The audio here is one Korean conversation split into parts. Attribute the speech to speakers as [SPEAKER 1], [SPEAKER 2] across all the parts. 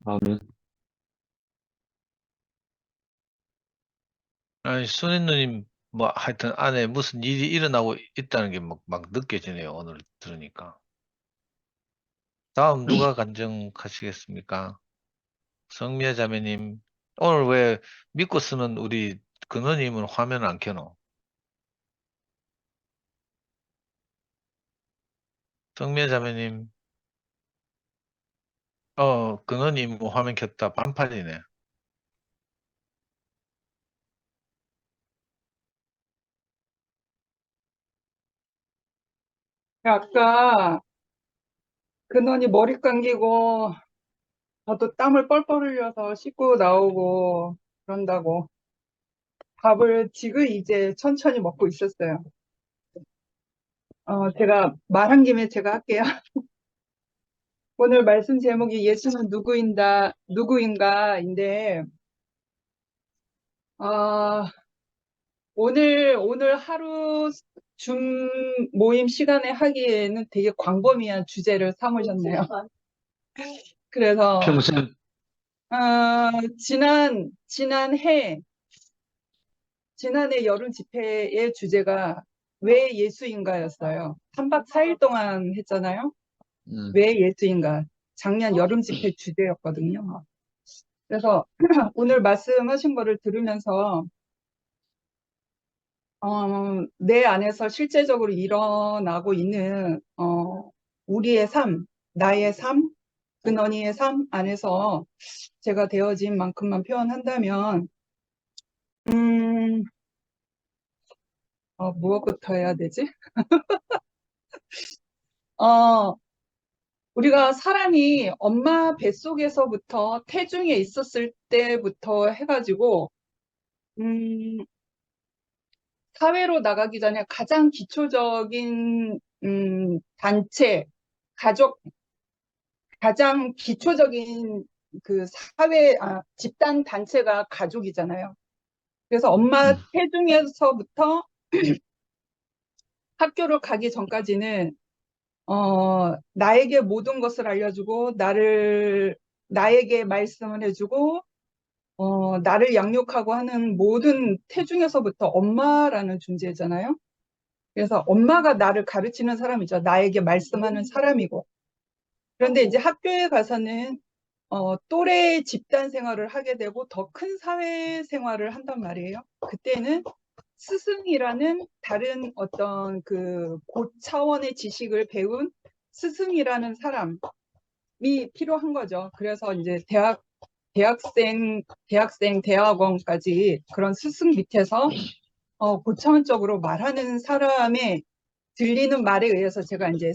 [SPEAKER 1] 다음은
[SPEAKER 2] 아니, 수인 누님, 뭐, 하여튼 안에 무슨 일이 일어나고 있다는 게 막 느껴지네요. 오늘 들으니까. 다음 누가 간증하시겠습니까? 성미아 자매님. 오늘 왜 믿고 쓰는 우리 근호님은 화면 안 켜노? 성미아 자매님. 근호님 뭐 화면 켰다. 반팔이네.
[SPEAKER 3] 아까 근원이 머리 감기고 저도 땀을 뻘뻘 흘려서 씻고 나오고 그런다고 밥을 지금 이제 천천히 먹고 있었어요. 제가 말한 김에 제가 할게요. 오늘 말씀 제목이 예수는 누구인가인데, 어, 오늘 하루 줌 모임 시간에 하기에는 되게 광범위한 주제를 삼으셨네요. 그래서,
[SPEAKER 1] 평생
[SPEAKER 3] 지난해 여름 집회의 주제가 왜 예수인가였어요. 3박 4일 동안 했잖아요.
[SPEAKER 1] 음,
[SPEAKER 3] 왜 예수인가. 작년 여름 집회 주제였거든요. 그래서 오늘 말씀하신 거를 들으면서 내 안에서 실제적으로 일어나고 있는 우리의 삶, 나의 삶, 근원이의 삶 안에서 제가 되어진 만큼만 표현한다면 무엇부터 해야 되지? 어, 우리가 사람이 엄마 뱃속에서부터 태중에 있었을 때부터 해가지고 음, 사회로 나가기 전에 가장 기초적인 단체, 가족, 가장 기초적인 그 집단 단체가 가족이잖아요. 그래서 엄마
[SPEAKER 1] 음,
[SPEAKER 3] 태중에서부터 학교를 가기 전까지는 나에게 모든 것을 알려주고 나에게 말씀을 해주고 나를 양육하고 하는 모든 태중에서부터 엄마라는 존재잖아요. 그래서 엄마가 나를 가르치는 사람이죠. 나에게 말씀하는 사람이고. 그런데 이제 학교에 가서는 또래 집단 생활을 하게 되고 더 큰 사회 생활을 한단 말이에요. 그때는 스승이라는 다른 어떤 그 고차원의 지식을 배운 스승이라는 사람이 필요한 거죠. 그래서 이제 대학원까지 그런 스승 밑에서 고차원적으로 말하는 사람의 들리는 말에 의해서 제가 이제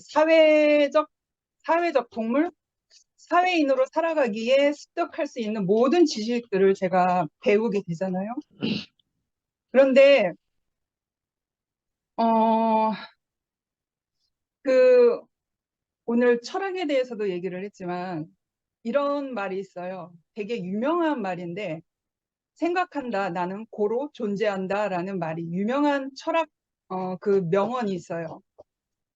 [SPEAKER 3] 사회적 동물, 사회인으로 살아가기에 습득할 수 있는 모든 지식들을 제가 배우게 되잖아요. 그런데 어, 그 오늘 철학에 대해서도 얘기를 했지만 이런 말이 있어요. 되게 유명한 말인데 생각한다, 나는 고로 존재한다 라는 말이 유명한 철학 그 명언이 있어요.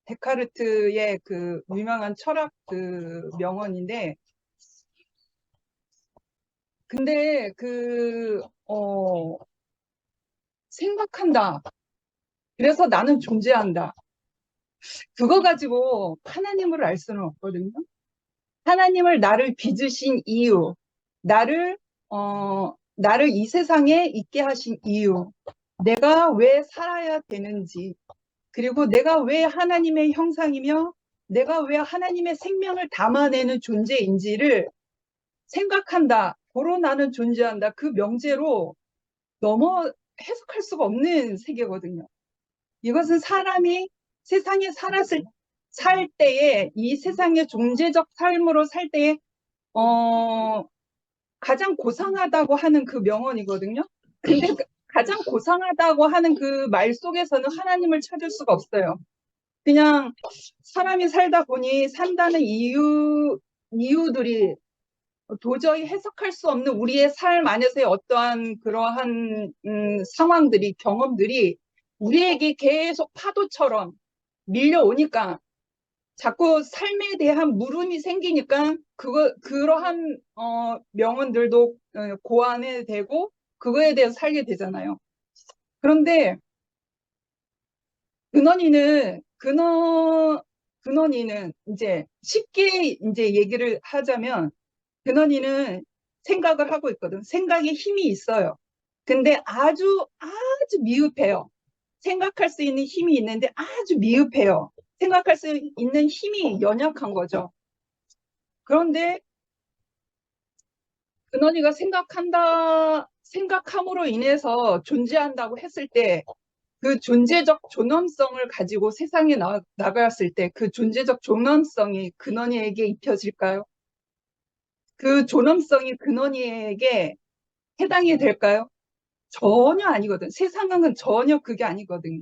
[SPEAKER 3] 데카르트의 그 유명한 철학 그 명언인데 근데 생각한다. 그래서 나는 존재한다. 그거 가지고 하나님을 알 수는 없거든요. 하나님을 나를 빚으신 이유, 나를, 나를 이 세상에 있게 하신 이유, 내가 왜 살아야 되는지, 그리고 내가 왜 하나님의 형상이며, 내가 왜 하나님의 생명을 담아내는 존재인지를 생각한다. 고로 나는 존재한다. 그 명제로 넘어 해석할 수가 없는 세계거든요. 이것은 사람이 세상에 살 때에 이 세상의 존재적 삶으로 살 때에 가장 고상하다고 하는 그 명언이거든요. 근데 가장 고상하다고 하는 그 말 속에서는 하나님을 찾을 수가 없어요. 그냥 사람이 살다 보니 산다는 이유들이 도저히 해석할 수 없는 우리의 삶 안에서의 어떠한 그러한 상황들이, 경험들이 우리에게 계속 파도처럼 밀려오니까 자꾸 삶에 대한 물음이 생기니까 그러한 명언들도 고안해 되고 그거에 대해서 살게 되잖아요. 그런데 근원이는 이제 쉽게 이제 얘기를 하자면 근원이는 생각을 하고 있거든. 생각에 힘이 있어요. 근데 아주 미흡해요. 생각할 수 있는 힘이 있는데 아주 미흡해요. 생각할 수 있는 힘이 연약한 거죠. 그런데 근원이가 생각함으로 인해서 존재한다고 했을 때 그 존재적 존엄성을 가지고 세상에 나갔을 때 그 존재적 존엄성이 근원이에게 입혀질까요? 그 존엄성이 근원이에게 해당이 될까요? 전혀 아니거든. 세상은 전혀 그게 아니거든요.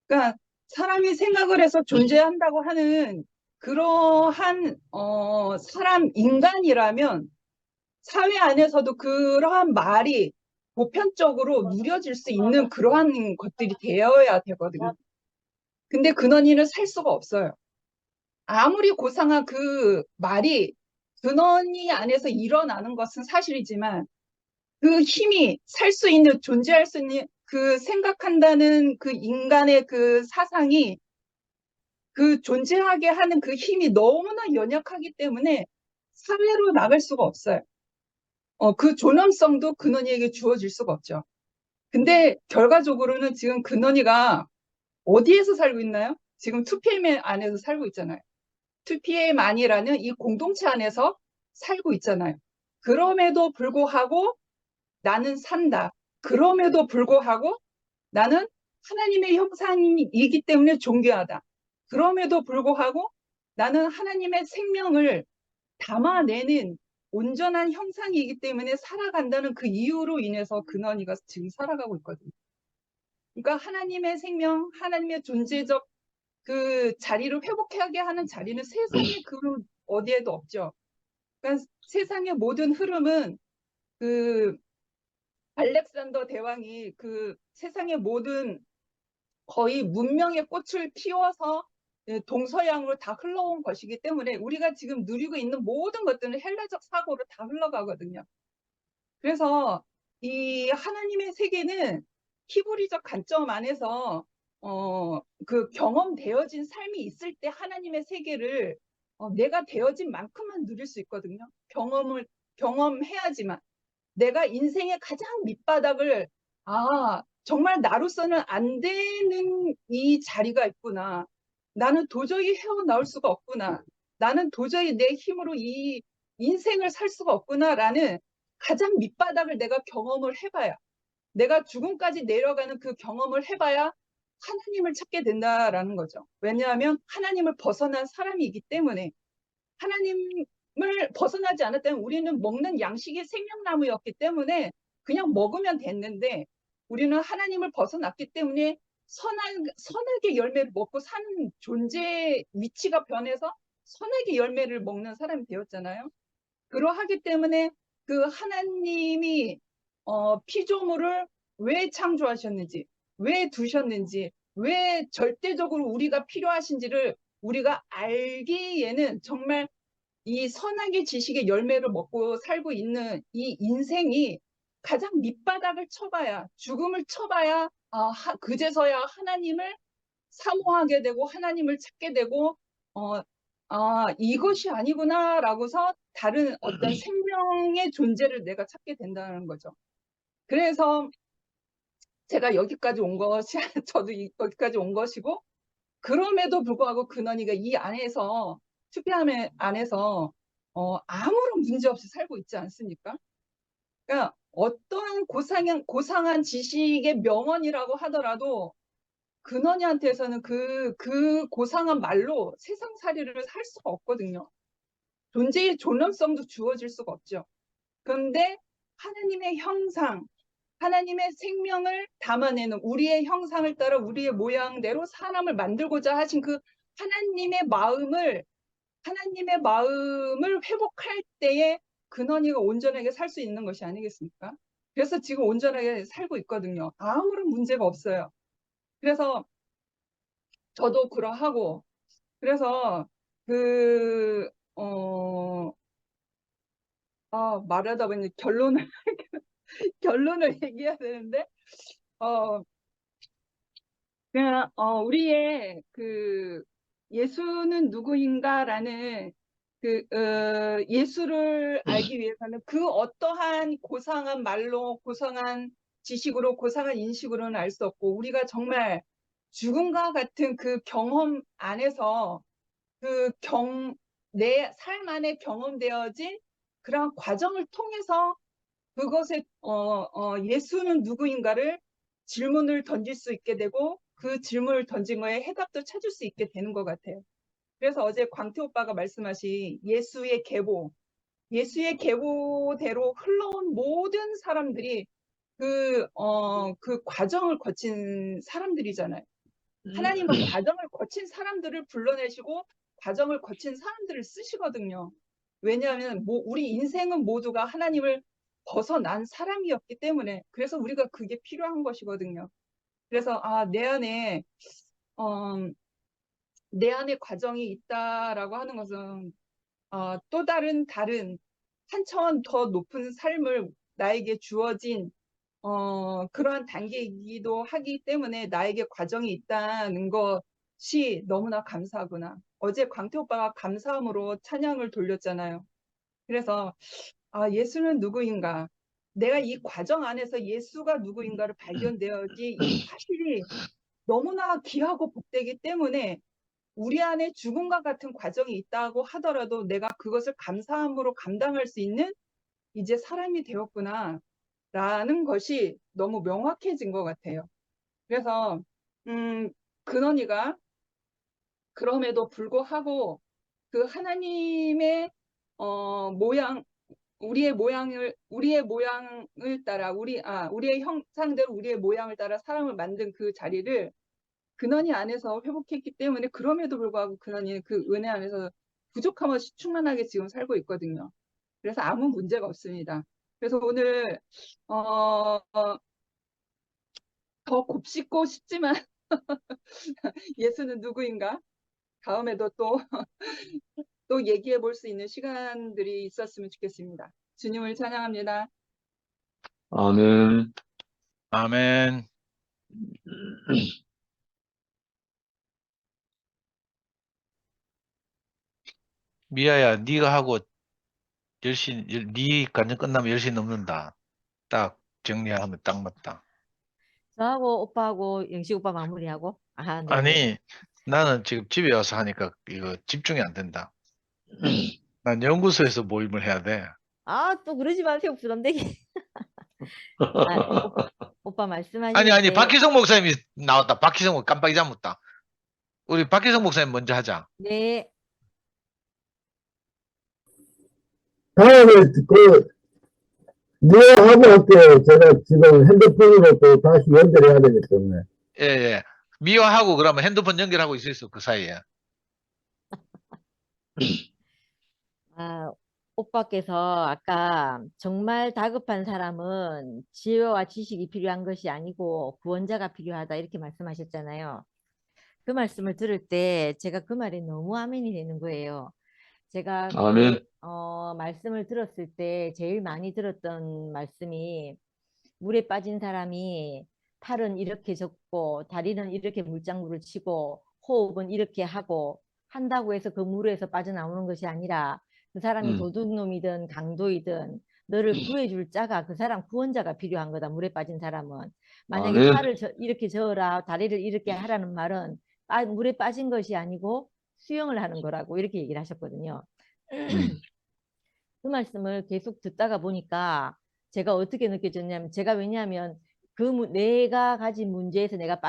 [SPEAKER 3] 그러니까 사람이 생각을 해서 존재한다고 하는 그러한 사람 인간이라면 사회 안에서도 그러한 말이 보편적으로 누려질 수 있는 그러한 것들이 되어야 되거든요. 근데 근원이는 살 수가 없어요. 아무리 고상한 그 말이 근원이 안에서 일어나는 것은 사실이지만 그 힘이 살 수 있는, 존재할 수 있는 그 생각한다는 그 인간의 그 사상이 그 존재하게 하는 그 힘이 너무나 연약하기 때문에 사회로 나갈 수가 없어요. 그 존엄성도 근원이에게 주어질 수가 없죠. 근데 결과적으로는 지금 근원이가 어디에서 살고 있나요? 지금 2PM 안에서 살고 있잖아요. 2PM만이라는 이 공동체 안에서 살고 있잖아요. 그럼에도 불구하고 나는 산다. 그럼에도 불구하고 나는 하나님의 형상이기 때문에 존귀하다. 그럼에도 불구하고 나는 하나님의 생명을 담아내는 온전한 형상이기 때문에 살아간다는 그 이유로 인해서 근원이가 지금 살아가고 있거든요. 그러니까 하나님의 생명, 하나님의 존재적 그 자리를 회복하게 하는 자리는 세상에 그 어디에도 없죠. 그러니까 세상의 모든 흐름은 그 알렉산더 대왕이 그 세상의 모든 거의 문명의 꽃을 피워서 동서양으로 다 흘러온 것이기 때문에 우리가 지금 누리고 있는 모든 것들은 헬라적 사고로 다 흘러가거든요. 그래서 이 하나님의 세계는 히브리적 관점 안에서 그 경험되어진 삶이 있을 때 하나님의 세계를 내가 되어진 만큼만 누릴 수 있거든요. 경험해야지만 내가 인생의 가장 밑바닥을 정말 나로서는 안 되는 이 자리가 있구나. 나는 도저히 헤어나올 수가 없구나. 나는 도저히 내 힘으로 이 인생을 살 수가 없구나라는 가장 밑바닥을 내가 경험을 해봐야, 내가 죽음까지 내려가는 그 경험을 해봐야 하나님을 찾게 된다라는 거죠. 왜냐하면 하나님을 벗어난 사람이기 때문에, 하나님을 벗어나지 않았다면 우리는 먹는 양식이 생명나무였기 때문에 그냥 먹으면 됐는데, 우리는 하나님을 벗어났기 때문에 선하게 열매를 먹고 사는 존재 위치가 변해서 선하게 열매를 먹는 사람이 되었잖아요. 그러하기 때문에 그 하나님이 피조물을 왜 창조하셨는지, 왜 두셨는지, 왜 절대적으로 우리가 필요하신지를 우리가 알기에는 정말 이 선악의 지식의 열매를 먹고 살고 있는 이 인생이 가장 밑바닥을 쳐봐야, 죽음을 쳐봐야 그제서야 하나님을 사모하게 되고 하나님을 찾게 되고 이것이 아니구나라고서 다른 어떤 생명의 존재를 내가 찾게 된다는 거죠. 그래서 제가 여기까지 온 것이 저도 여기까지 온 것이고, 그럼에도 불구하고 근원이가 이 안에서 투표함의 안에서 아무런 문제 없이 살고 있지 않습니까? 그러니까 어떠한 고상한 지식의 명언이라고 하더라도 근원이한테서는 그 고상한 말로 세상살이를 할 수가 없거든요. 존재의 존엄성도 주어질 수가 없죠. 그런데 하나님의 형상, 하나님의 생명을 담아내는, 우리의 형상을 따라 우리의 모양대로 사람을 만들고자 하신 그 하나님의 마음을 회복할 때에 근원이가 온전하게 살 수 있는 것이 아니겠습니까? 그래서 지금 온전하게 살고 있거든요. 아무런 문제가 없어요. 그래서 저도 그러하고, 그래서 그, 말하다 보니 결론을 얘기해야 되는데, 어, 그냥, 우리의 예수는 누구인가라는 예수를 알기 위해서는 그 어떠한 고상한 말로, 고상한 지식으로, 고상한 인식으로는 알 수 없고, 우리가 정말 죽음과 같은 그 경험 안에서 내 삶 안에 경험되어진 그런 과정을 통해서 그것에 예수는 누구인가를 질문을 던질 수 있게 되고 그 질문을 던진 거에 해답도 찾을 수 있게 되는 것 같아요. 그래서 어제 광태 오빠가 말씀하신 예수의 계보대로 흘러온 모든 사람들이 그 과정을 거친 사람들이잖아요. 하나님은 과정을 거친 사람들을 불러내시고 과정을 거친 사람들을 쓰시거든요. 왜냐하면 우리 인생은 모두가 하나님을 벗어난 사람이었기 때문에 그래서 우리가 그게 필요한 것이거든요. 그래서 어, 내 안에 과정이 있다라고 하는 것은 또 다른 한 차원 더 높은 삶을 나에게 주어진 그러한 단계이기도 하기 때문에 나에게 과정이 있다는 것이 너무나 감사하구나. 어제 광태 오빠가 감사함으로 찬양을 돌렸잖아요. 그래서 예수는 누구인가? 내가 이 과정 안에서 예수가 누구인가를 발견되어야지 이 사실이 너무나 귀하고 복되기 때문에 우리 안에 죽음과 같은 과정이 있다고 하더라도 내가 그것을 감사함으로 감당할 수 있는 이제 사람이 되었구나. 라는 것이 너무 명확해진 것 같아요. 그래서, 근원이가 그럼에도 불구하고 그 하나님의, 모양, 우리의 모양을 따라, 우리의 형상대로 우리의 모양을 따라 사람을 만든 그 자리를 근원이 안에서 회복했기 때문에 그럼에도 불구하고 근원이는 그 은혜 안에서 부족함 없이 충만하게 지금 살고 있거든요. 그래서 아무 문제가 없습니다. 그래서 오늘, 어, 더 곱씹고 싶지만 예수는 누구인가? 다음에도 또 얘기해 볼 수 있는 시간들이 있었으면 좋겠습니다. 주님을 찬양합니다.
[SPEAKER 1] 아멘.
[SPEAKER 2] 아멘. 미아야, 네가 하고 10시, 네 간증 끝나면 10시 넘는다. 딱 정리하면 딱 맞다.
[SPEAKER 4] 저하고 오빠하고 영식 오빠 마무리하고. 아, 네네.
[SPEAKER 2] 아니, 나는 지금 집에 와서 하니까 이거 집중이 안 된다. 난 연구소에서 모임을 해야 돼.
[SPEAKER 4] 아, 또 그러지 마세요. 부담되게. 오빠
[SPEAKER 2] 아니,
[SPEAKER 4] 말씀하시는데.
[SPEAKER 2] 박희성 목사님이 나왔다. 박희성 목사 깜빡이 잠mus다. 우리 박희성 목사님 먼저 하자.
[SPEAKER 4] 네.
[SPEAKER 1] 다음에 미워하고 할게요. 제가 지금 핸드폰으로 또 다시 연결해야 되기 때문에.
[SPEAKER 2] 예, 예. 미화하고 그러면 핸드폰 연결하고 있을 그 사이에.
[SPEAKER 4] 오빠께서 아까 정말 다급한 사람은 지혜와 지식이 필요한 것이 아니고 구원자가 필요하다 이렇게 말씀하셨잖아요. 그 말씀을 들을 때 제가 그 말이 너무 아멘이 되는 거예요. 제가
[SPEAKER 1] 아멘.
[SPEAKER 4] 말씀을 들었을 때 제일 많이 들었던 말씀이 물에 빠진 사람이 팔은 이렇게 접고 다리는 이렇게 물장구를 치고 호흡은 이렇게 하고 한다고 해서 그 물에서 빠져나오는 것이 아니라 그 사람이 도둑놈이든 강도이든 너를 구해줄 자가 그 사람 구원자가 필요한 거다. 물에 빠진 사람은. 만약에
[SPEAKER 1] 아멘.
[SPEAKER 4] 팔을 이렇게 저어라 다리를 이렇게 하라는 말은 물에 빠진 것이 아니고 수영을 하는 거라고 이렇게 얘기를 하셨거든요. 그 말씀을 계속 듣다가 보니까 제가 어떻게 느껴졌냐면 제가 왜냐하면 내가 가진 문제에서 내가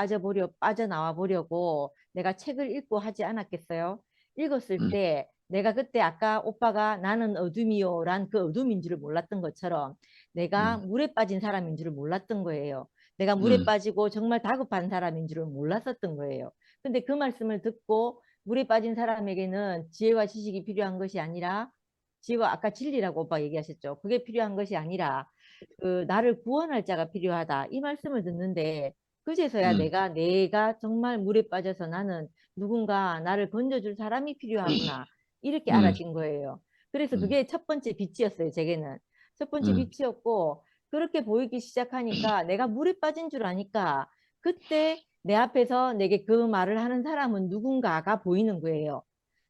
[SPEAKER 4] 빠져나와 보려고 내가 책을 읽고 하지 않았겠어요? 읽었을 때 내가 그때 아까 오빠가 나는 어둠이요란 그 어둠인 줄을 몰랐던 것처럼 내가 물에 빠진 사람인 줄을 몰랐던 거예요. 내가 물에 빠지고 정말 다급한 사람인 줄을 몰랐었던 거예요. 근데 그 말씀을 듣고 물에 빠진 사람에게는 지혜와 지식이 필요한 것이 아니라 지혜와 아까 진리라고 오빠 얘기하셨죠. 그게 필요한 것이 아니라 나를 구원할 자가 필요하다. 이 말씀을 듣는데 그제서야 내가 정말 물에 빠져서 나는 누군가 나를 건져줄 사람이 필요하구나. 이렇게 알아진 거예요. 그래서 그게 첫 번째 빛이었어요, 제게는. 첫 번째 빛이었고, 그렇게 보이기 시작하니까 내가 물에 빠진 줄 아니까 그때 내 앞에서 내게 그 말을 하는 사람은 누군가가 보이는 거예요.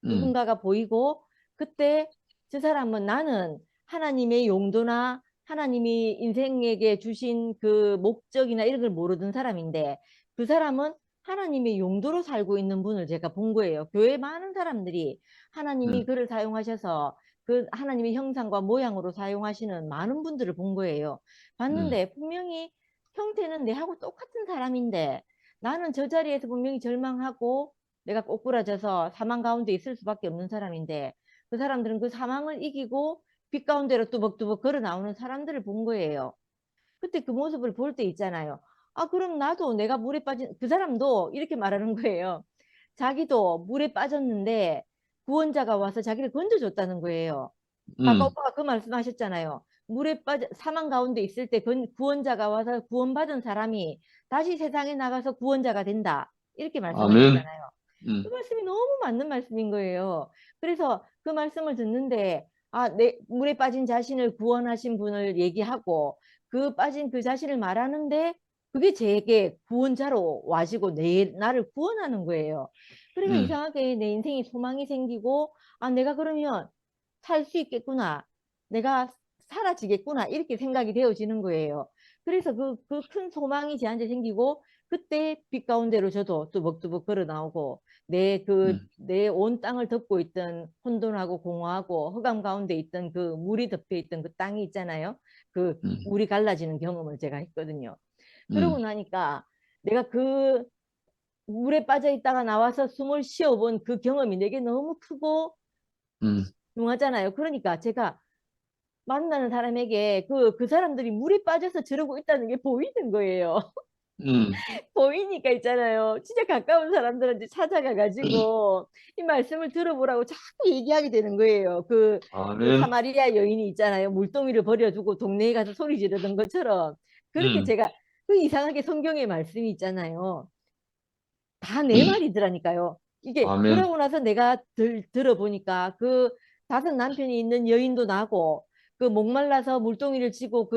[SPEAKER 4] 누군가가 보이고 그때 저 사람은 나는 하나님의 용도나 하나님이 인생에게 주신 그 목적이나 이런 걸 모르던 사람인데 그 사람은 하나님의 용도로 살고 있는 분을 제가 본 거예요. 교회 많은 사람들이 하나님이 그를 사용하셔서 그 하나님의 형상과 모양으로 사용하시는 많은 분들을 본 거예요. 봤는데 분명히 형태는 내하고 똑같은 사람인데 나는 저 자리에서 분명히 절망하고 내가 꼬꾸라져서 사망 가운데 있을 수밖에 없는 사람인데 그 사람들은 그 사망을 이기고 빛 가운데로 뚜벅뚜벅 걸어 나오는 사람들을 본 거예요. 그때 그 모습을 볼 때 있잖아요. 아, 그럼 나도 내가 물에 빠진 그 사람도 이렇게 말하는 거예요. 자기도 물에 빠졌는데 구원자가 와서 자기를 건져줬다는 거예요. 아까 오빠가 그 말씀하셨잖아요. 물에 빠져 사망 가운데 있을 때 구원자가 와서 구원받은 사람이 다시 세상에 나가서 구원자가 된다. 이렇게 말씀하셨잖아요. 그 말씀이 너무 맞는 말씀인 거예요. 그래서 그 말씀을 듣는데 내 물에 빠진 자신을 구원하신 분을 얘기하고 그 빠진 그 자신을 말하는데 그게 제게 구원자로 와시고 나를 구원하는 거예요. 그래서 이상하게 내 인생에 소망이 생기고 내가 그러면 살 수 있겠구나. 내가 사라지겠구나. 이렇게 생각이 되어지는 거예요. 그래서 그 큰 소망이 저한테 생기고 그때 빛 가운데로 저도 뚜벅뚜벅 걸어 나오고 내 온 땅을 덮고 있던 혼돈하고 공허하고 흑암 가운데 있던 그 물이 덮여 있던 그 땅이 있잖아요. 그 물이 갈라지는 경험을 제가 했거든요. 그러고 나니까 내가 그 물에 빠져 있다가 나와서 숨을 쉬어본 그 경험이 내게 너무 크고 중하잖아요. 그러니까 제가 만나는 사람에게 그 사람들이 물에 빠져서 저러고 있다는 게 보이는 거예요. 보이니까 있잖아요. 진짜 가까운 사람들한테 찾아가 가지고 이 말씀을 들어보라고 자꾸 얘기하게 되는 거예요. 그 사마리아 여인이 있잖아요. 물동이를 버려두고 동네에 가서 소리 지르던 것처럼 그렇게 제가 그 이상하게 성경의 말씀이 있잖아요. 다 내 말이더라니까요. 이게 그러고 나서 내가 들어보니까 그 5 남편이 있는 여인도 나고 그 목말라서 물동이를 쥐고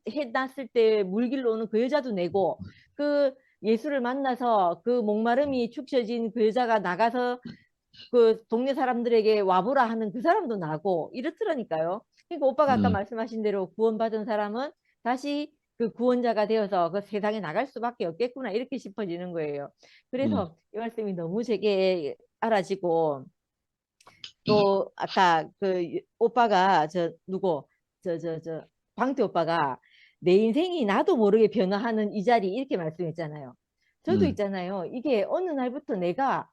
[SPEAKER 4] 해 났을 때 물길로 오는 그 여자도 내고 그 예수를 만나서 그 목마름이 축처진 그 여자가 나가서 그 동네 사람들에게 와보라 하는 그 사람도 나고 이렇더라니까요. 그러니까 오빠가 아까 말씀하신 대로 구원받은 사람은 다시 그 구원자가 되어서 그 세상에 나갈 수밖에 없겠구나 이렇게 싶어지는 거예요. 그래서 이 말씀이 너무 제게 알아지고 또 아까 그 오빠가 광태 오빠가 내 인생이 나도 모르게 변화하는 이 자리 이렇게 말씀했잖아요. 저도 있잖아요. 이게 어느 날부터 내가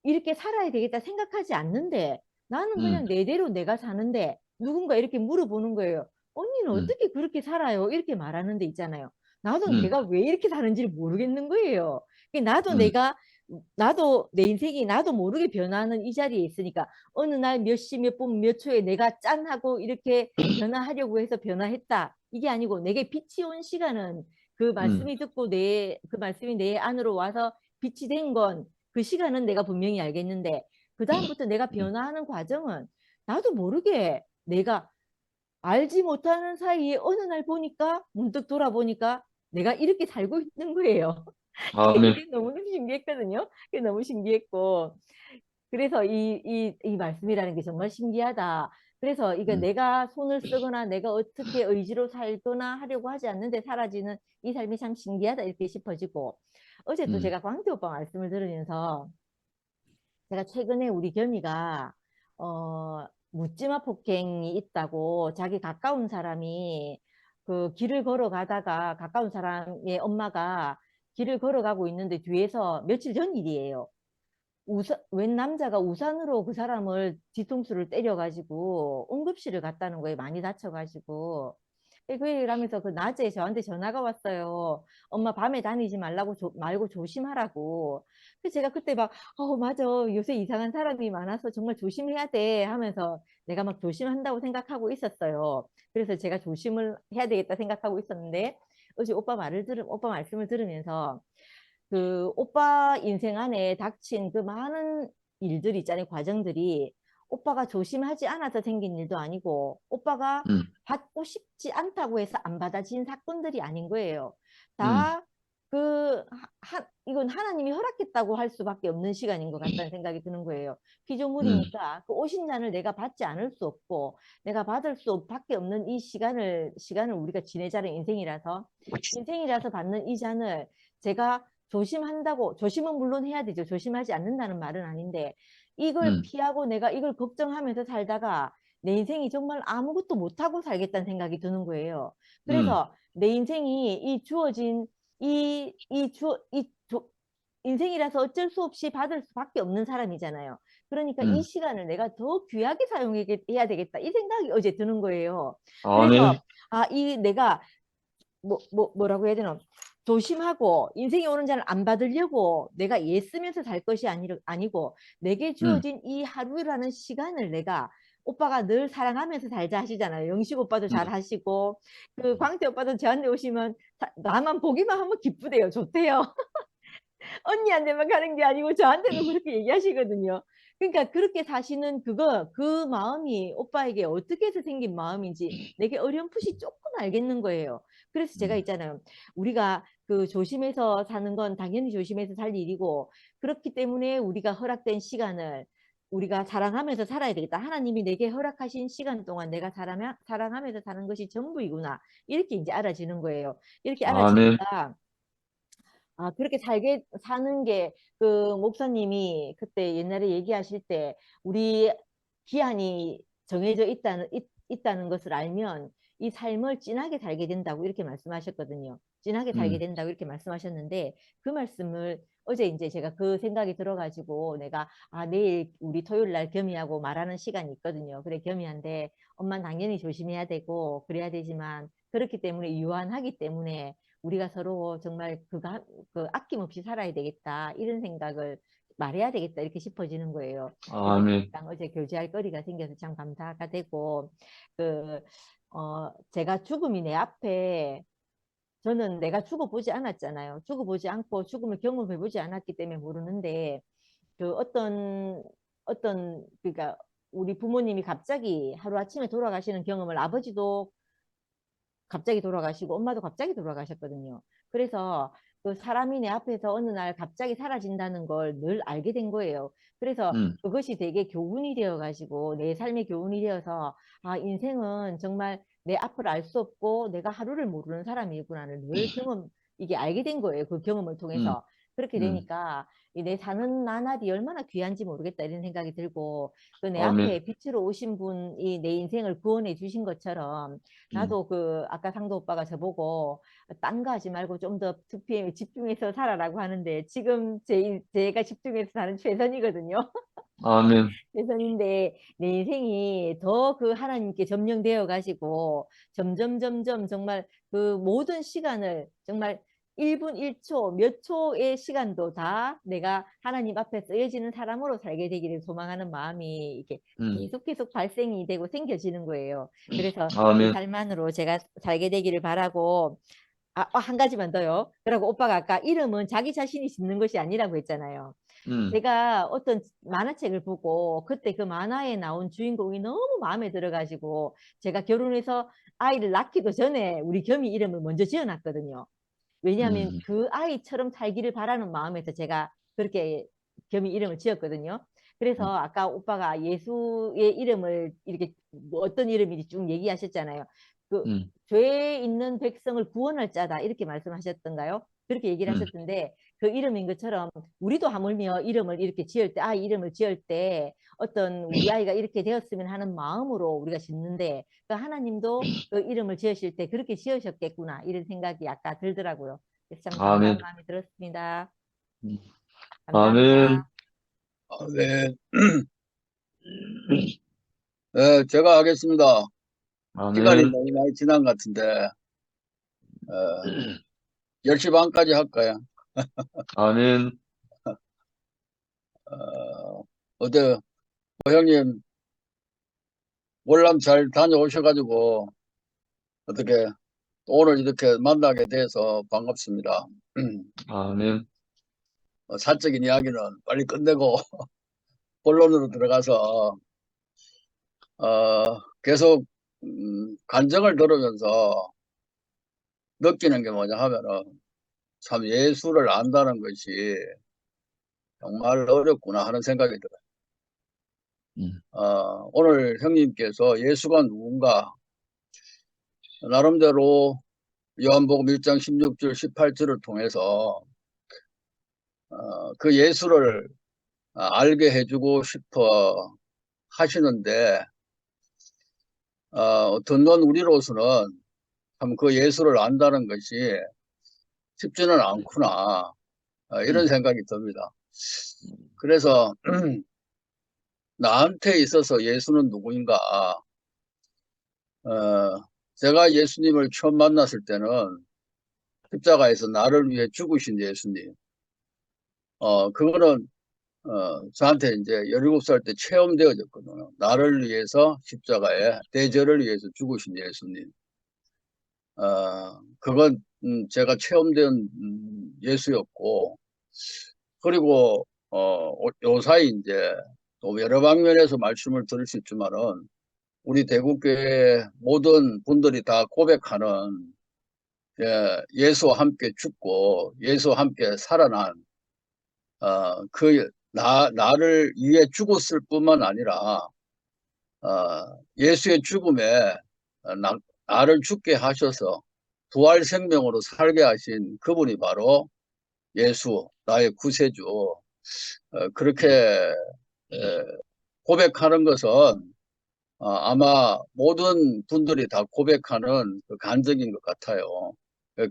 [SPEAKER 4] 이렇게 살아야 되겠다 생각하지 않는데 나는 그냥 내대로 내가 사는데 누군가 이렇게 물어보는 거예요. 언니는 어떻게 그렇게 살아요? 이렇게 말하는 데 있잖아요. 나도 내가 왜 이렇게 사는지를 모르겠는 거예요. 나도 내 인생이 나도 모르게 변하는 이 자리에 있으니까 어느 날 몇 시 몇 분 몇 초에 내가 짠 하고 이렇게 변화하려고 해서 변화했다. 이게 아니고 내게 빛이 온 시간은 그 말씀이 듣고 그 말씀이 내 안으로 와서 빛이 된 건 그 시간은 내가 분명히 알겠는데 그 다음부터 내가 변화하는 과정은 나도 모르게 내가 알지 못하는 사이에 어느 날 보니까 문득 돌아보니까 내가 이렇게 살고 있는 거예요. 그게 너무 신기했거든요. 그게 너무 신기했고 그래서 이 말씀이라는 게 정말 신기하다. 그래서 이거 내가 손을 쓰거나 내가 어떻게 의지로 살거나 하려고 하지 않는데 사라지는 이 삶이 참 신기하다 이렇게 싶어지고 어제 또 제가 광태 오빠 말씀을 들으면서 제가 최근에 우리 견이가 묻지마 폭행이 있다고 자기 가까운 사람이 그 길을 걸어가다가 가까운 사람의 엄마가 길을 걸어가고 있는데 뒤에서 며칠 전 일이에요. 웬 남자가 우산으로 그 사람을 뒤통수를 때려가지고 응급실을 갔다는 거에 많이 다쳐가지고 그 얘기를 하면서 그 낮에 저한테 전화가 왔어요. 엄마 밤에 다니지 말고 조심하라고. 그래서 제가 그때 막 맞아 요새 이상한 사람이 많아서 정말 조심해야 돼 하면서 내가 막 조심한다고 생각하고 있었어요. 그래서 제가 조심을 해야 되겠다 생각하고 있었는데 어제 오빠 말씀을 들으면서 그 오빠 인생 안에 닥친 그 많은 일들이 있잖아요. 과정들이 오빠가 조심하지 않아서 생긴 일도 아니고 오빠가
[SPEAKER 5] 음,
[SPEAKER 4] 받고 싶지 않다고 해서 안 받아진 사건들이 아닌 거예요.
[SPEAKER 5] 음,
[SPEAKER 4] 다 이건 하나님이 허락했다고 할 수밖에 없는 시간인 것 같다는 생각이 드는 거예요. 피조물이니까 그 오신난을 내가 받지 않을 수 없고 내가 받을 수밖에 없는 이 시간을 우리가 지내자는 인생이라서 받는 이 잔을 제가 조심은 물론 해야 되죠. 조심하지 않는다는 말은 아닌데 이걸 피하고 내가 이걸 걱정하면서 살다가 내 인생이 정말 아무것도 못하고 살겠다는 생각이 드는 거예요. 그래서 내 인생이 이 주어진 인생이라서 어쩔 수 없이 받을 수밖에 없는 사람이잖아요. 그러니까 이 시간을 내가 더 귀하게 사용해야 되겠다. 이 생각이 어제 드는 거예요.
[SPEAKER 5] 아멘.
[SPEAKER 4] 그래서 내가 뭐라고 해야 되나? 조심하고 인생이 오는 잔을 안 받으려고 내가 애쓰면서 살 것이 아니고 내게 주어진 이 하루라는 시간을 내가 오빠가 늘 사랑하면서 살자 하시잖아요. 영식 오빠도 잘 하시고 그 광태 오빠도 저한테 오시면 나만 보기만 하면 기쁘대요. 좋대요. 언니한테만 가는 게 아니고 저한테도 그렇게 얘기하시거든요. 그러니까 그렇게 사시는 그 마음이 오빠에게 어떻게 해서 생긴 마음인지 내게 어렴풋이 조금 알겠는 거예요. 그래서 제가 있잖아요. 우리가 그 조심해서 사는 건 당연히 조심해서 살 일이고 그렇기 때문에 우리가 허락된 시간을 우리가 사랑하면서 살아야 되겠다. 하나님이 내게 허락하신 시간 동안 내가 사랑하면서 사는 것이 전부이구나. 이렇게 이제 알아지는 거예요. 이렇게
[SPEAKER 5] 아멘.
[SPEAKER 4] 알아지니까 그렇게 사는 게, 그, 목사님이 그때 옛날에 얘기하실 때, 우리 기한이 정해져 있다는 것을 알면, 이 삶을 진하게 살게 된다고 이렇게 말씀하셨거든요. 진하게 살게 된다고 이렇게 말씀하셨는데, 그 말씀을 어제 이제 제가 그 생각이 들어가지고, 내가, 내일 우리 토요일 날 겸이하고 말하는 시간이 있거든요. 그래, 겸이한데, 엄마는 당연히 조심해야 되고, 그래야 되지만, 그렇기 때문에, 유한하기 때문에, 우리가 서로 정말 그 아낌없이 살아야 되겠다 이런 생각을 말해야 되겠다 이렇게 싶어지는 거예요. 그래서
[SPEAKER 5] 아멘.
[SPEAKER 4] 어제 교제할 거리가 생겨서 참 감사가 되고 제가 죽음이 내 앞에 저는 내가 죽어보지 않았잖아요. 죽어보지 않고 죽음을 경험해보지 않았기 때문에 모르는데 그 그러니까 우리 부모님이 갑자기 하루아침에 돌아가시는 경험을 아버지도 갑자기 돌아가시고 엄마도 갑자기 돌아가셨거든요. 그래서 그 사람이 내 앞에서 어느 날 갑자기 사라진다는 걸 늘 알게 된 거예요. 그래서 그것이 되게 교훈이 되어가지고 내 삶의 교훈이 되어서 인생은 정말 내 앞을 알 수 없고 내가 하루를 모르는 사람이구나를 늘 이게 알게 된 거예요. 그 경험을 통해서. 그렇게 되니까 내 사는 나날이 얼마나 귀한지 모르겠다 이런 생각이 들고 그 내
[SPEAKER 5] 아멘.
[SPEAKER 4] 앞에 빛으로 오신 분이 내 인생을 구원해 주신 것처럼 나도 아까 상도 오빠가 저보고 딴 거 하지 말고 좀 더 투피에 집중해서 살아라고 하는데 지금 제가 집중해서 사는 최선이거든요.
[SPEAKER 5] 아멘.
[SPEAKER 4] 최선인데 내 인생이 더 그 하나님께 점령되어 가지고 점점 정말 그 모든 시간을 정말 1분 1초 몇 초의 시간도 다 내가 하나님 앞에 쓰여지는 사람으로 살게 되기를 소망하는 마음이 이렇게 계속 발생이 되고 생겨지는 거예요. 그래서 이
[SPEAKER 5] 아멘.
[SPEAKER 4] 삶 안으로 제가 살게 되기를 바라고 한 가지만 더요. 그리고 오빠가 아까 이름은 자기 자신이 짓는 것이 아니라고 했잖아요. 제가 어떤 만화책을 보고 그때 그 만화에 나온 주인공이 너무 마음에 들어가지고 제가 결혼해서 아이를 낳기도 전에 우리 겸이 이름을 먼저 지어놨거든요. 왜냐하면 그 아이처럼 살기를 바라는 마음에서 제가 그렇게 겸이 이름을 지었거든요. 그래서 아까 오빠가 예수의 이름을 이렇게 뭐 어떤 이름인지 쭉 얘기하셨잖아요. 그 죄에 있는 백성을 구원할 자다 이렇게 말씀하셨던가요? 그렇게 얘기를 하셨던데 그 이름인 것처럼 우리도 하물며 이름을 이렇게 지을 때 아이 이름을 지을 때 어떤 우리 아이가 이렇게 되었으면 하는 마음으로 우리가 짓는데 그 하나님도 그 이름을 지으실 때 그렇게 지으셨겠구나 이런 생각이 아까 들더라고요. 그래서 참 감사한
[SPEAKER 5] 아멘.
[SPEAKER 4] 마음이 들었습니다.
[SPEAKER 5] 아멘.
[SPEAKER 4] 감사합니다.
[SPEAKER 6] 네. 네, 제가 하겠습니다. 시간이
[SPEAKER 5] 아멘.
[SPEAKER 6] 너무 많이 지난 것 같은데, 10시 반까지 할까요?
[SPEAKER 5] 아멘.
[SPEAKER 6] 어때, 형님, 월남 잘 다녀오셔가지고, 어떻게 오늘 이렇게 만나게 돼서 반갑습니다.
[SPEAKER 5] 아멘.
[SPEAKER 6] 사적인 이야기는 빨리 끝내고 본론으로 들어가서 계속 간증을 들으면서 느끼는 게 뭐냐 하면은 참 예수를 안다는 것이 정말 어렵구나 하는 생각이 들어요. 오늘 형님께서 예수가 누군가 나름대로 요한복음 1장 16절 18절을 통해서 그 예수를 알게 해주고 싶어 하시는데 듣는 우리로서는 참 그 예수를 안다는 것이 쉽지는 않구나 이런 생각이 듭니다. 그래서 나한테 있어서 예수는 누구인가? 제가 예수님을 처음 만났을 때는 십자가에서 나를 위해 죽으신 예수님. 그거는 저한테 이제 17살 때 체험되어졌거든요. 나를 위해서 십자가에 대저를 위해서 죽으신 예수님. 그건 제가 체험된 예수였고, 그리고 요사이 이제 또 여러 방면에서 말씀을 들을 수 있지만은 우리 대국교회 모든 분들이 다 고백하는 예수와 함께 죽고 예수와 함께 살아난 나를 위해 죽었을 뿐만 아니라 예수의 죽음에 나를 죽게 하셔서 부활 생명으로 살게 하신 그분이 바로 예수, 나의 구세주. 그렇게 고백하는 것은 아마 모든 분들이 다 고백하는 그 간증인 것 같아요.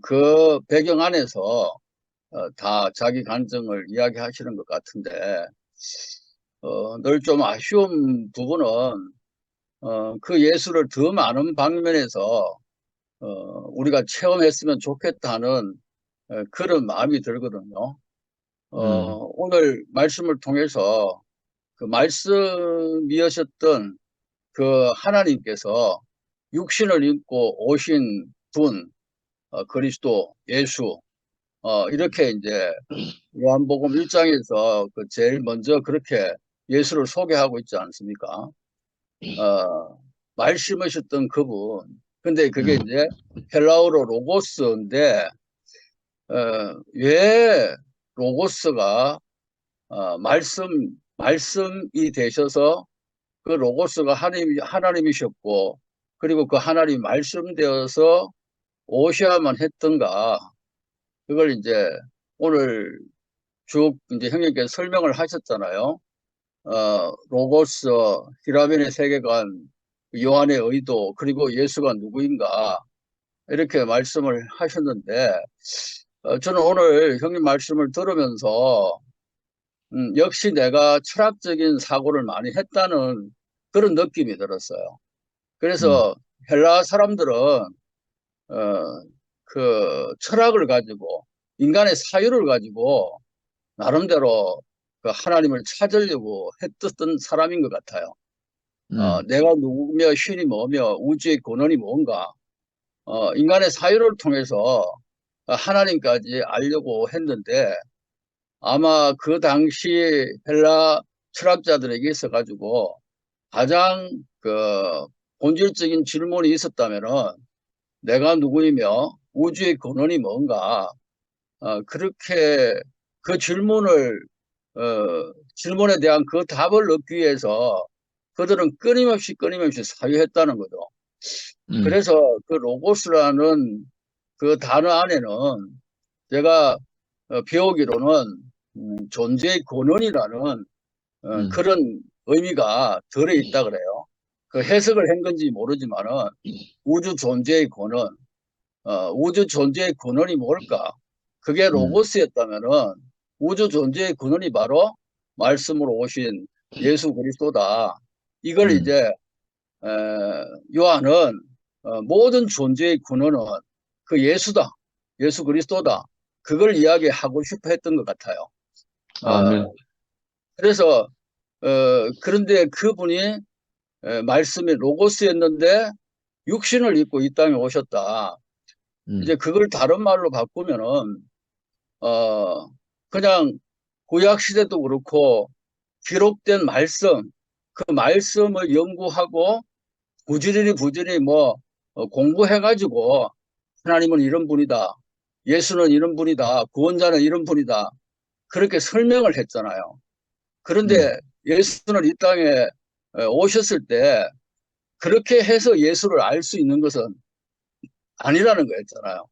[SPEAKER 6] 그 배경 안에서 다 자기 간증을 이야기하시는 것 같은데 늘 좀 아쉬운 부분은 그 예수를 더 많은 방면에서 우리가 체험했으면 좋겠다는 그런 마음이 들거든요. 오늘 말씀을 통해서 그 말씀이셨던 그 하나님께서 육신을 입고 오신 분, 그리스도, 예수, 이렇게 이제 요한복음 1장에서 그 제일 먼저 그렇게 예수를 소개하고 있지 않습니까? 말씀하셨던 그분. 근데 그게 이제 헬라어로 로고스인데, 왜 로고스가, 말씀이 되셔서 그 로고스가 하나님이셨고, 그리고 그 하나님이 말씀되어서 오셔야만 했던가, 그걸 이제 오늘 쭉 이제 형님께서 설명을 하셨잖아요. 로고스, 히라멘의 세계관, 요한의 의도, 그리고 예수가 누구인가, 이렇게 말씀을 하셨는데, 저는 오늘 형님 말씀을 들으면서, 역시 내가 철학적인 사고를 많이 했다는 그런 느낌이 들었어요. 그래서 헬라 사람들은, 그 철학을 가지고, 인간의 사유를 가지고, 나름대로 그 하나님을 찾으려고 했던 사람인 것 같아요. 내가 누구며 신이 뭐며 우주의 근원이 뭔가 인간의 사유를 통해서 하나님까지 알려고 했는데 아마 그 당시 헬라 철학자들에게 있어가지고 가장 그 본질적인 질문이 있었다면은 내가 누구이며 우주의 근원이 뭔가 그렇게 그 질문에 대한 그 답을 얻기 위해서 그들은 끊임없이 사유했다는 거죠. 그래서 그 로고스라는 그 단어 안에는 제가 배우기로는 존재의 근원이라는 그런 의미가 들어있다 그래요. 그 해석을 한 건지 모르지만은 우주 존재의 근원, 우주 존재의 근원이 뭘까? 그게 로고스였다면은 우주 존재의 근원이 바로 말씀으로 오신 예수 그리스도다. 이걸 이제 요한은 모든 존재의 근원은 그 예수다. 예수 그리스도다. 그걸 이야기하고 싶어 했던 것 같아요.
[SPEAKER 5] 아멘.
[SPEAKER 6] 그래서 그런데 그분이 말씀이 로고스였는데 육신을 입고 이 땅에 오셨다. 이제 그걸 다른 말로 바꾸면은, 그냥 구약 시대도 그렇고, 기록된 말씀, 그 말씀을 연구하고, 부지런히 공부해가지고, 하나님은 이런 분이다. 예수는 이런 분이다. 구원자는 이런 분이다. 그렇게 설명을 했잖아요. 그런데 예수는 이 땅에 오셨을 때, 그렇게 해서 예수를 알 수 있는 것은 아니라는 거였잖아요.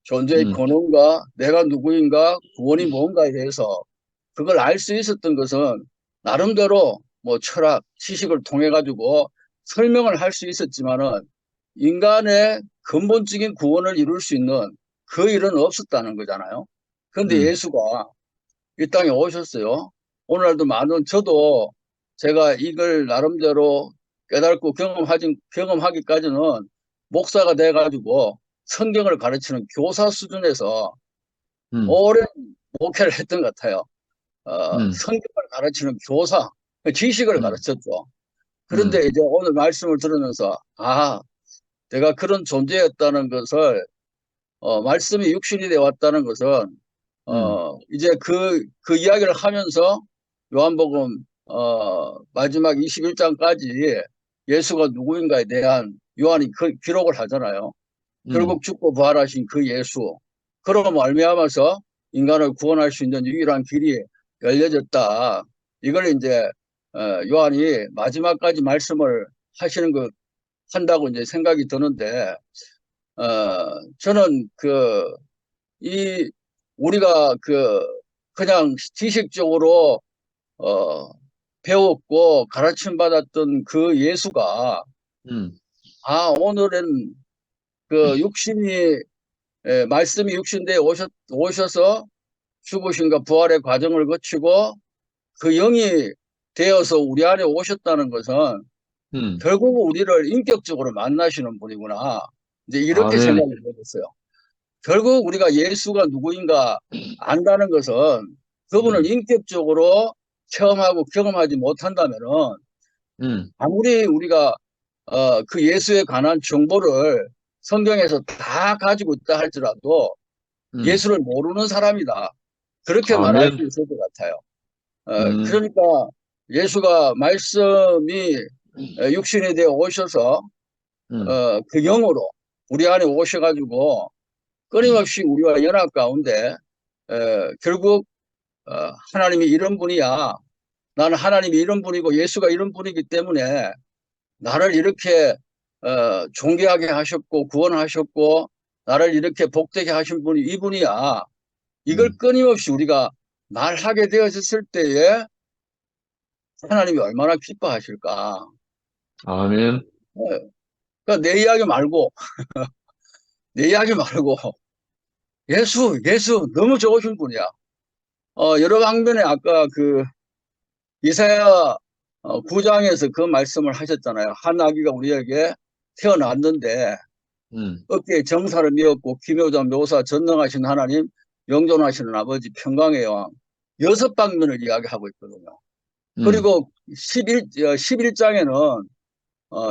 [SPEAKER 6] 존재의 근원과 내가 누구인가, 구원이 뭔가에 대해서 그걸 알 수 있었던 것은 나름대로 뭐 철학, 지식을 통해 가지고 설명을 할 수 있었지만은 인간의 근본적인 구원을 이룰 수 있는 그 일은 없었다는 거잖아요. 그런데 예수가 이 땅에 오셨어요. 오늘날도 많은 저도 제가 이걸 나름대로 깨닫고 경험하기까지는 목사가 돼가지고 성경을 가르치는 교사 수준에서 오랜 목회를 했던 것 같아요. 성경을 가르치는 교사, 지식을 가르쳤죠. 그런데 이제 오늘 말씀을 들으면서, 내가 그런 존재였다는 것을, 말씀이 육신이 되어 왔다는 것은, 이제 그 이야기를 하면서 요한복음, 마지막 21장까지 예수가 누구인가에 대한 요한이 기록을 하잖아요. 결국 죽고 부활하신 그 예수. 그로 말미암아서 인간을 구원할 수 있는 유일한 길이 열려졌다. 이걸 이제 요한이 마지막까지 말씀을 한다고 이제 생각이 드는데, 저는 우리가 그냥 지식적으로 배웠고 가르침 받았던 그 예수가 오늘은 말씀이 육신대에 오셔서 죽으신가 부활의 과정을 거치고 그 영이 되어서 우리 안에 오셨다는 것은 결국 우리를 인격적으로 만나시는 분이구나. 이제 이렇게
[SPEAKER 5] 아멘.
[SPEAKER 6] 생각이 들었어요. 결국 우리가 예수가 누구인가 안다는 것은 그분을 인격적으로 체험하고 경험하지 못한다면은 아무리 우리가 그 예수에 관한 정보를 성경에서 다 가지고 있다 할지라도 예수를 모르는 사람이다. 그렇게 말할 수 있을 것 같아요. 그러니까 예수가 말씀이 육신이 되어 오셔서 그 영으로 우리 안에 오셔가지고 끊임없이 우리와 연합 가운데 결국 하나님이 이런 분이야. 나는 하나님이 이런 분이고 예수가 이런 분이기 때문에 나를 이렇게 존귀하게 하셨고 구원하셨고 나를 이렇게 복되게 하신 분이 이분이야. 이걸 끊임없이 우리가 말하게 되어졌을 때에 하나님이 얼마나 기뻐하실까.
[SPEAKER 5] 아멘.
[SPEAKER 6] 그러니까 내 이야기 말고 예수 너무 좋으신 분이야. 여러 방면에 아까 이사야 9장에서 그 말씀을 하셨잖아요. 한 아기가 우리에게 태어났는데 어깨에 정사를 메었고 기묘자 묘사 전능하신 하나님 영존하시는 아버지 평강의 여왕 6방면을 이야기하고 있거든요. 그리고 11장에는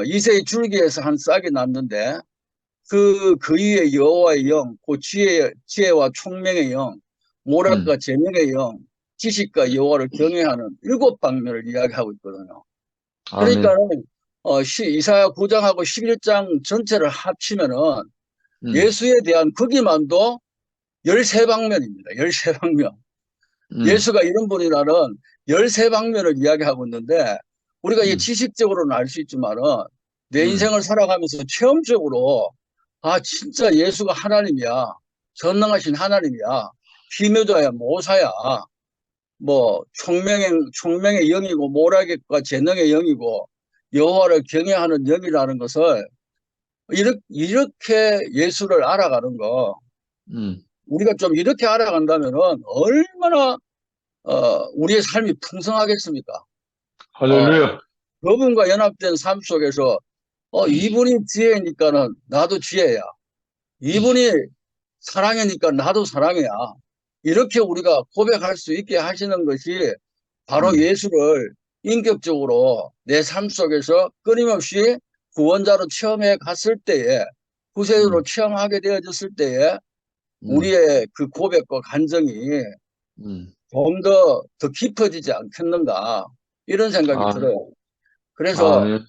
[SPEAKER 6] 이새의 줄기에서 한 싹이 났는데 그 위에 여호와의 영, 그 지혜와 총명의 영, 모략과 재명의 영, 지식과 여호와를 경외하는 7방면을 이야기하고 있거든요. 그러니까 이사야 9장하고 11장 전체를 합치면은 예수에 대한 거기만도 13방면입니다. 13방면. 예수가 이런 분이라는 13방면을 이야기하고 있는데 우리가 이 지식적으로는 알 수 있지만은 내 인생을 살아가면서 체험적으로 진짜 예수가 하나님이야. 전능하신 하나님이야. 기묘자야, 모사야. 뭐 총명의 영이고 모략과 재능의 영이고 여호와를 경외하는 영이라는 것을 이렇게 예수를 알아가는 거 우리가 좀 이렇게 알아간다면은 얼마나 우리의 삶이 풍성하겠습니까?
[SPEAKER 5] 할렐루야.
[SPEAKER 6] 그분과 연합된 삶 속에서 이분이 지혜니까는 나도 지혜야. 이분이 사랑이니까 나도 사랑이야. 이렇게 우리가 고백할 수 있게 하시는 것이 바로 예수를 인격적으로 내 삶 속에서 끊임없이 구원자로 체험해 갔을 때에 구세주로 취향하게 되어졌을 때에 우리의 그 고백과 간정이 좀 더 깊어지지 않겠는가 이런 생각이
[SPEAKER 5] 아,
[SPEAKER 6] 들어요. 그래서
[SPEAKER 5] 아멘.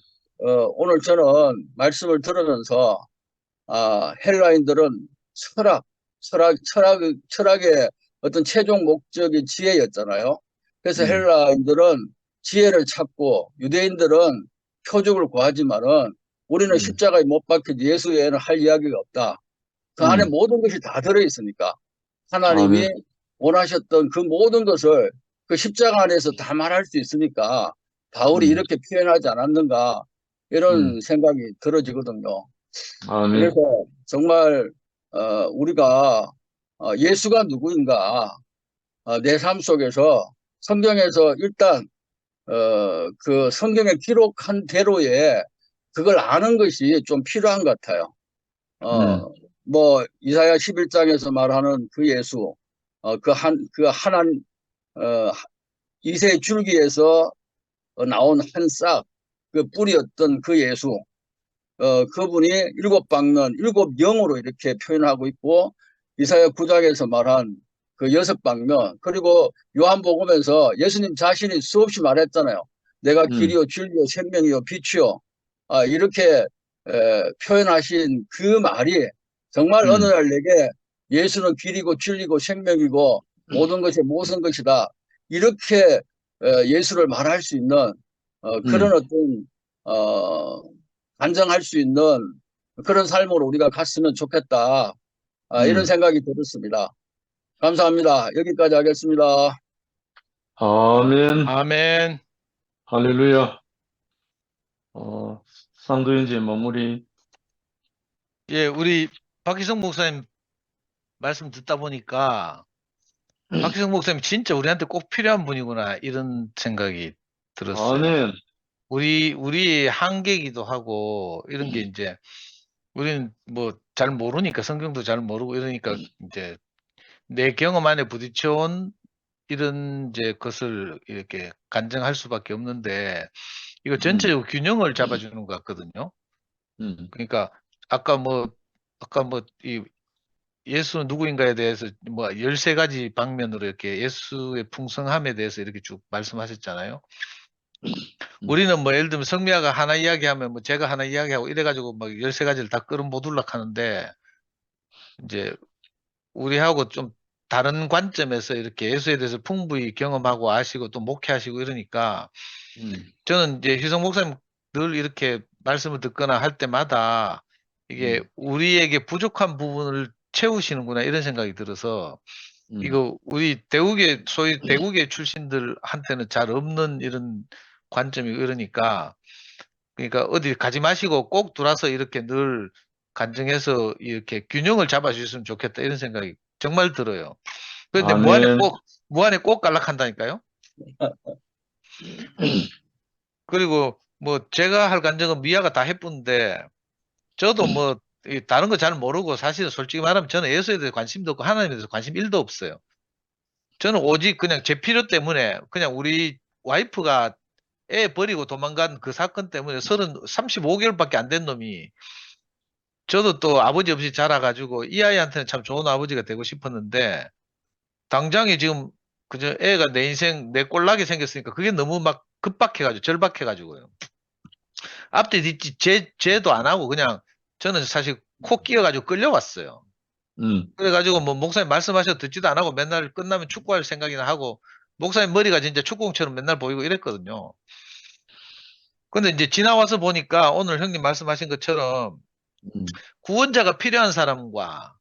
[SPEAKER 6] 오늘 저는 말씀을 들으면서 헬라인들은 철학의 어떤 최종 목적이 지혜였잖아요. 그래서 헬라인들은 지혜를 찾고 유대인들은 표적을 구하지만은 우리는 십자가에 못 박힌 예수 외에는 할 이야기가 없다. 그 안에 모든 것이 다 들어있으니까 하나님이
[SPEAKER 5] 아멘.
[SPEAKER 6] 원하셨던 그 모든 것을 그 십자가 안에서 다 말할 수 있으니까 바울이 이렇게 표현하지 않았는가 이런 생각이 들어지거든요.
[SPEAKER 5] 아멘.
[SPEAKER 6] 그래서 정말 우리가 예수가 누구인가 내 삶 속에서 성경에서 일단 그 성경에 기록한 대로의 그걸 아는 것이 좀 필요한 것 같아요. 뭐 이사야 11장에서 말하는 그 예수, 그 하나님 이새 줄기에서 나온 한 싹, 그 뿌리였던 그 예수, 그분이 일곱 방면, 일곱 영으로 이렇게 표현하고 있고, 이사야 9장에서 말한 그 여섯 방면, 그리고 요한복음에서 예수님 자신이 수없이 말했잖아요. 내가 길이요, 진리요, 생명이요, 빛이요. 이렇게 표현하신 그 말이 정말 어느 날 내게 예수는 길이고 진리고 생명이고 모든 것이 모든 것이다. 이렇게 예수를 말할 수 있는 그런 어떤 간증할 수 있는 그런 삶으로 우리가 갔으면 좋겠다. 이런 생각이 들었습니다. 감사합니다. 여기까지 하겠습니다.
[SPEAKER 5] 아멘.
[SPEAKER 2] 아멘.
[SPEAKER 5] 할렐루야. 상도인지 마무리.
[SPEAKER 2] 예, 우리 박희성 목사님 말씀 듣다 보니까 박희성 목사님 진짜 우리한테 꼭 필요한 분이구나 이런 생각이 들었어요.
[SPEAKER 5] 아멘.
[SPEAKER 2] 우리의 한계이기도 하고 이런 게 이제 우리는 뭐 잘 모르니까 성경도 잘 모르고 이러니까 이제 내 경험 안에 부딪혀온 이런 이제 것을 이렇게 간증할 수밖에 없는데 이거 전체적으로 균형을 잡아주는 것 같거든요. 그러니까 아까 뭐 이 예수는 누구인가에 대해서 뭐 13가지 방면으로 이렇게 예수의 풍성함에 대해서 이렇게 쭉 말씀하셨잖아요. 우리는 뭐 예를 들면 성미아가 하나 이야기하면 뭐 제가 하나 이야기하고 이래 가지고 막 13가지를 다 끌어모들락 하는데 이제 우리하고 좀 다른 관점에서 이렇게 예수에 대해서 풍부히 경험하고 아시고 또 목회하시고 이러니까 저는 이제 희성 목사님 늘 이렇게 말씀을 듣거나 할 때마다 이게 우리에게 부족한 부분을 채우시는구나 이런 생각이 들어서 이거 우리 대구계 소위 대구계 출신들한테는 잘 없는 이런 관점이 그러니까 그러니까 어디 가지 마시고 꼭 들어와서 이렇게 늘 간증해서 이렇게 균형을 잡아 주셨으면 좋겠다 이런 생각이 정말 들어요. 그런데
[SPEAKER 5] 아멘.
[SPEAKER 2] 무한에 꼭 갈락한다니까요. 그리고 뭐 제가 할 간증은 미아가 다 해뿐인데 저도 뭐 다른 거 잘 모르고 사실은 솔직히 말하면 저는 예수에 대해서 관심도 없고 하나님에 대해서 관심 1도 없어요. 저는 오직 그냥 제 필요 때문에 그냥 우리 와이프가 애 버리고 도망간 그 사건 때문에 35개월밖에 안 된 놈이 저도 또 아버지 없이 자라가지고 이 아이한테는 참 좋은 아버지가 되고 싶었는데 당장에 지금 그저 애가 내 인생 내 꼴나게 생겼으니까 그게 너무 막 급박해가지고 절박해가지고요. 앞뒤 뒤뒤 죄도 안 하고 그냥 저는 사실 코 끼어가지고 끌려왔어요. 그래가지고 뭐 목사님 말씀하셔도 듣지도 안 하고 맨날 끝나면 축구할 생각이나 하고 목사님 머리가 진짜 축구공처럼 맨날 보이고 이랬거든요. 근데 이제 지나와서 보니까 오늘 형님 말씀하신 것처럼 구원자가 필요한 사람과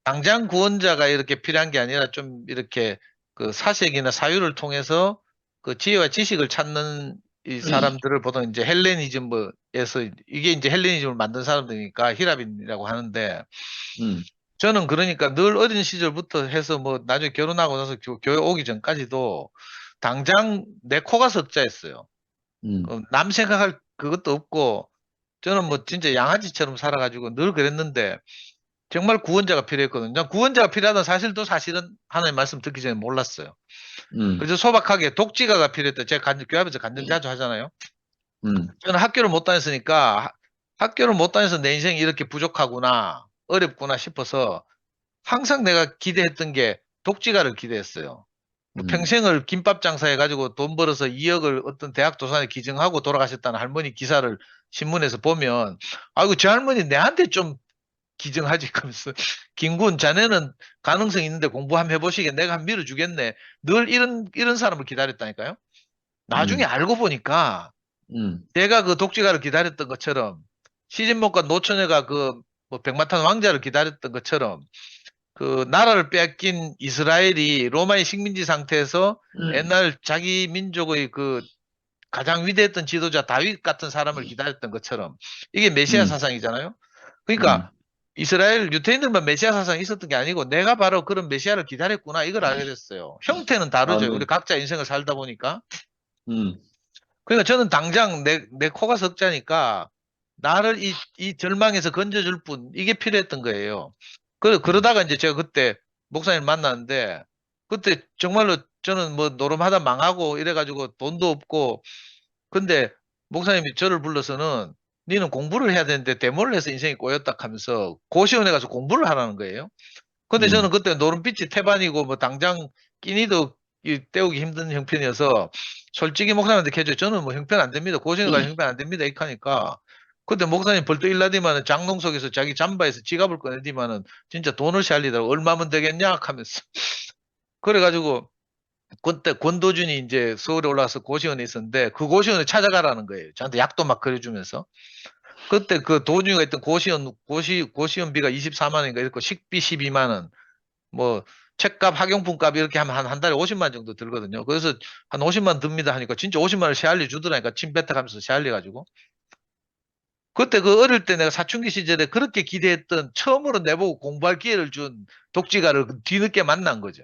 [SPEAKER 2] 당장 구원자가 이렇게 필요한 게 아니라 좀 이렇게 그 사색이나 사유를 통해서 그 지혜와 지식을 찾는 이 사람들을 보통 이제 헬레니즘에서 이게 이제 헬레니즘을 만든 사람들이니까 히라빈이라고 하는데 저는 그러니까 늘 어린 시절부터 해서 뭐 나중에 결혼하고 나서 교회 오기 전까지도 당장 내 코가 석자였어요. 남 생각할 그것도 없고 저는 뭐 진짜 양아지처럼 살아가지고 늘 그랬는데 정말 구원자가 필요했거든요. 난 구원자가 필요하다는 사실도 사실은 하나님 말씀 듣기 전에 몰랐어요. 그래서 소박하게 독지가가 필요했다. 제가 교회 앞에서 간증 자주 하잖아요. 저는 학교를 못 다녔으니까 학교를 못 다녀서 내 인생이 이렇게 부족하구나, 어렵구나 싶어서 항상 내가 기대했던 게 독지가를 기대했어요. 평생을 김밥 장사해가지고 돈 벌어서 2억을 어떤 대학 도산에 기증하고 돌아가셨다는 할머니 기사를 신문에서 보면, 아이고, 저 할머니 내한테 좀 기증하지. 그러면서, 김군, 자네는 가능성 있는데 공부 한번 해보시게. 내가 한번 밀어주겠네. 늘 이런 사람을 기다렸다니까요. 나중에 알고 보니까 내가 그 독지가를 기다렸던 것처럼, 시진목과 노처녀가 그 뭐 백마탄 왕자를 기다렸던 것처럼, 그 나라를 빼앗긴 이스라엘이 로마의 식민지 상태에서 옛날 자기 민족의 그 가장 위대했던 지도자 다윗 같은 사람을 기다렸던 것처럼, 이게 메시아 사상이잖아요. 그러니까 이스라엘 유대인들만 메시아 사상이 있었던 게 아니고 내가 바로 그런 메시아를 기다렸구나, 이걸 알게 됐어요. 형태는 다르죠.
[SPEAKER 5] 아멘.
[SPEAKER 2] 우리 각자 인생을 살다 보니까.
[SPEAKER 5] 음,
[SPEAKER 2] 그러니까 저는 당장 내 코가 석자니까 나를 이 절망에서 건져줄 분, 이게 필요했던 거예요. 그러다가 이제 제가 그때 목사님 만났는데, 그때 정말로 저는 뭐 노름하다 망하고 이래가지고 돈도 없고, 근데 목사님이 저를 불러서는 니는 공부를 해야 되는데 데모를 해서 인생이 꼬였다 하면서 고시원에 가서 공부를 하라는 거예요. 근데 저는 그때 노름빛이 태반이고 뭐 당장 끼니도 때우기 힘든 형편이어서 솔직히 목사님한테 캐죠. 저는 뭐 형편 안 됩니다. 고시원에 가서 형편 안 됩니다. 이렇게 하니까, 그때 목사님 벌떡 일나디만은 장롱 속에서 자기 잠바에서 지갑을 꺼내디만은 진짜 돈을 샬리더라고. 얼마면 되겠냐 하면서. 그래가지고 그때 권도준이 이제 서울에 올라와서 고시원에 있었는데 그 고시원에 찾아가라는 거예요. 저한테 약도 막 그려주면서. 그때 그 도준이가 있던 고시원비가 24만 원인가 이렇고 식비 12만 원, 뭐 책값, 학용품값 이렇게 하면 한 달에 50만 정도 들거든요. 그래서 한 50만 듭니다 하니까 진짜 50만 원을 쉐알리 주더라니까. 침 뱉어가면서 쉐알리 가지고. 그때 그 어릴 때 내가 사춘기 시절에 그렇게 기대했던, 처음으로 내보고 공부할 기회를 준 독지가를 뒤늦게 만난 거죠.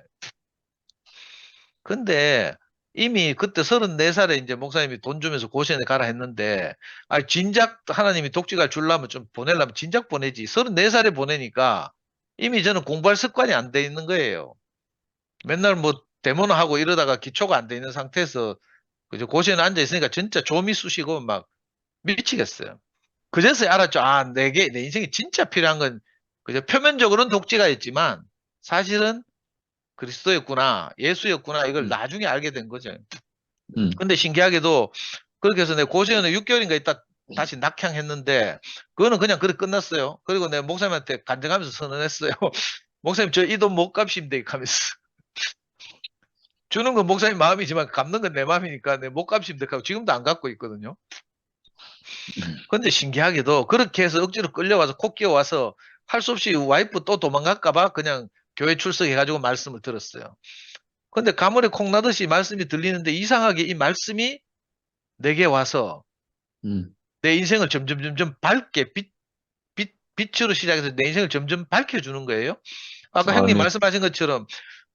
[SPEAKER 2] 근데 이미 그때 34살에 이제 목사님이 돈 주면서 고시원에 가라 했는데, 아, 진작 하나님이 독지가를 주려면 좀 보내려면 진작 보내지. 34살에 보내니까 이미 저는 공부할 습관이 안 돼 있는 거예요. 맨날 뭐 데모는 하고 이러다가 기초가 안 돼 있는 상태에서 그저 고시원에 앉아 있으니까 진짜 좀이 쑤시고 막 미치겠어요. 그제서야 알았죠. 아, 내 인생에 진짜 필요한 건 그저 표면적으로는 독지가였지만 사실은 그리스도였구나, 예수였구나, 이걸 나중에 알게 된 거죠. 근데 신기하게도 그렇게 해서 내 고시원에 6개월인가 있다 다시 낙향했는데, 그거는 그냥 그렇게 끝났어요. 그리고 내가 목사님한테 간증하면서 선언했어요. 목사님, 저 이 돈 못 갚습니다 하면서. 주는 건 목사님 마음이지만 갚는 건 내 마음이니까 내 못 갚습니다 하고 지금도 안 갚고 있거든요. 근데 신기하게도 그렇게 해서 억지로 끌려와서 코 끼워와서 할 수 없이 와이프 또 도망갈까봐 그냥 교회 출석해가지고 말씀을 들었어요. 근데 가물에 콩 나듯이 말씀이 들리는데 이상하게 이 말씀이 내게 와서 내 인생을 점점 밝게 빛으로 시작해서 내 인생을 점점 밝혀주는 거예요. 아까 형님
[SPEAKER 5] 아멘.
[SPEAKER 2] 말씀하신 것처럼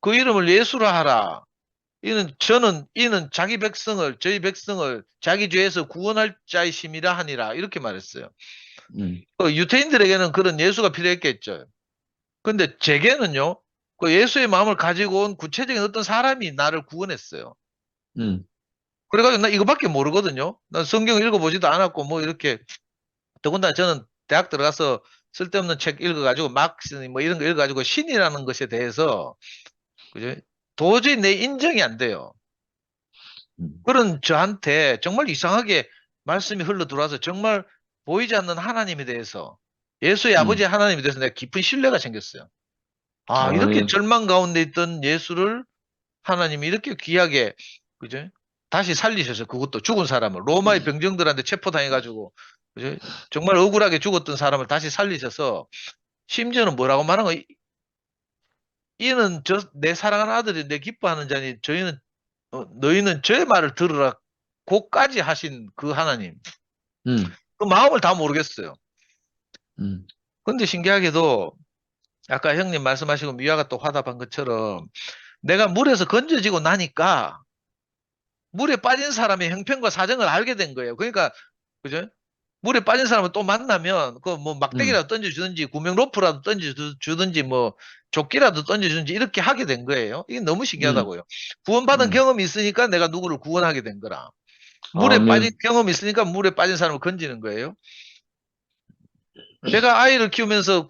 [SPEAKER 2] 그 이름을 예수라 하라. 이는 저희 백성을 자기 죄에서 구원할 자의 심이라 하니라. 이렇게 말했어요. 유태인들에게는 그런 예수가 필요했겠죠. 근데 제게는요, 그 예수의 마음을 가지고 온 구체적인 어떤 사람이 나를 구원했어요. 그래가지고 나 이거밖에 모르거든요. 난 성경 읽어보지도 않았고, 뭐 이렇게, 더군다나 저는 대학 들어가서 쓸데없는 책 읽어가지고, 막스 뭐 이런 거 읽어가지고 신이라는 것에 대해서, 그죠? 도저히 내 인정이 안 돼요. 그런 저한테 정말 이상하게 말씀이 흘러 들어와서 정말 보이지 않는 하나님에 대해서, 예수의 아버지 하나님에 대해서 내가 깊은 신뢰가 생겼어요. 아, 이렇게
[SPEAKER 5] 아멘.
[SPEAKER 2] 절망 가운데 있던 예수를 하나님이 이렇게 귀하게, 그죠? 다시 살리셔서, 그것도 죽은 사람을, 로마의 병정들한테 체포당해가지고, 그죠? 정말 억울하게 죽었던 사람을 다시 살리셔서, 심지어는 뭐라고 말한 거, 이는 내 사랑하는 아들이 내 기뻐하는 자니, 너희는 저의 말을 들으라, 고까지 하신 그 하나님. 그 마음을 다 모르겠어요. 근데 신기하게도, 아까 형님 말씀하시고 미화가 또 화답한 것처럼, 내가 물에서 건져지고 나니까 물에 빠진 사람의 형편과 사정을 알게 된 거예요. 그러니까, 그죠? 물에 빠진 사람을 또 만나면 그 뭐 막대기라도 던져주든지 구명 로프라도 던져주든지 뭐 조끼라도 던져주든지 이렇게 하게 된 거예요. 이게 너무 신기하다고요. 구원받은 경험이 있으니까 내가 누구를 구원하게 된 거라. 물에 빠진
[SPEAKER 5] 아멘.
[SPEAKER 2] 경험이 있으니까 물에 빠진 사람을 건지는 거예요. 제가 아이를 키우면서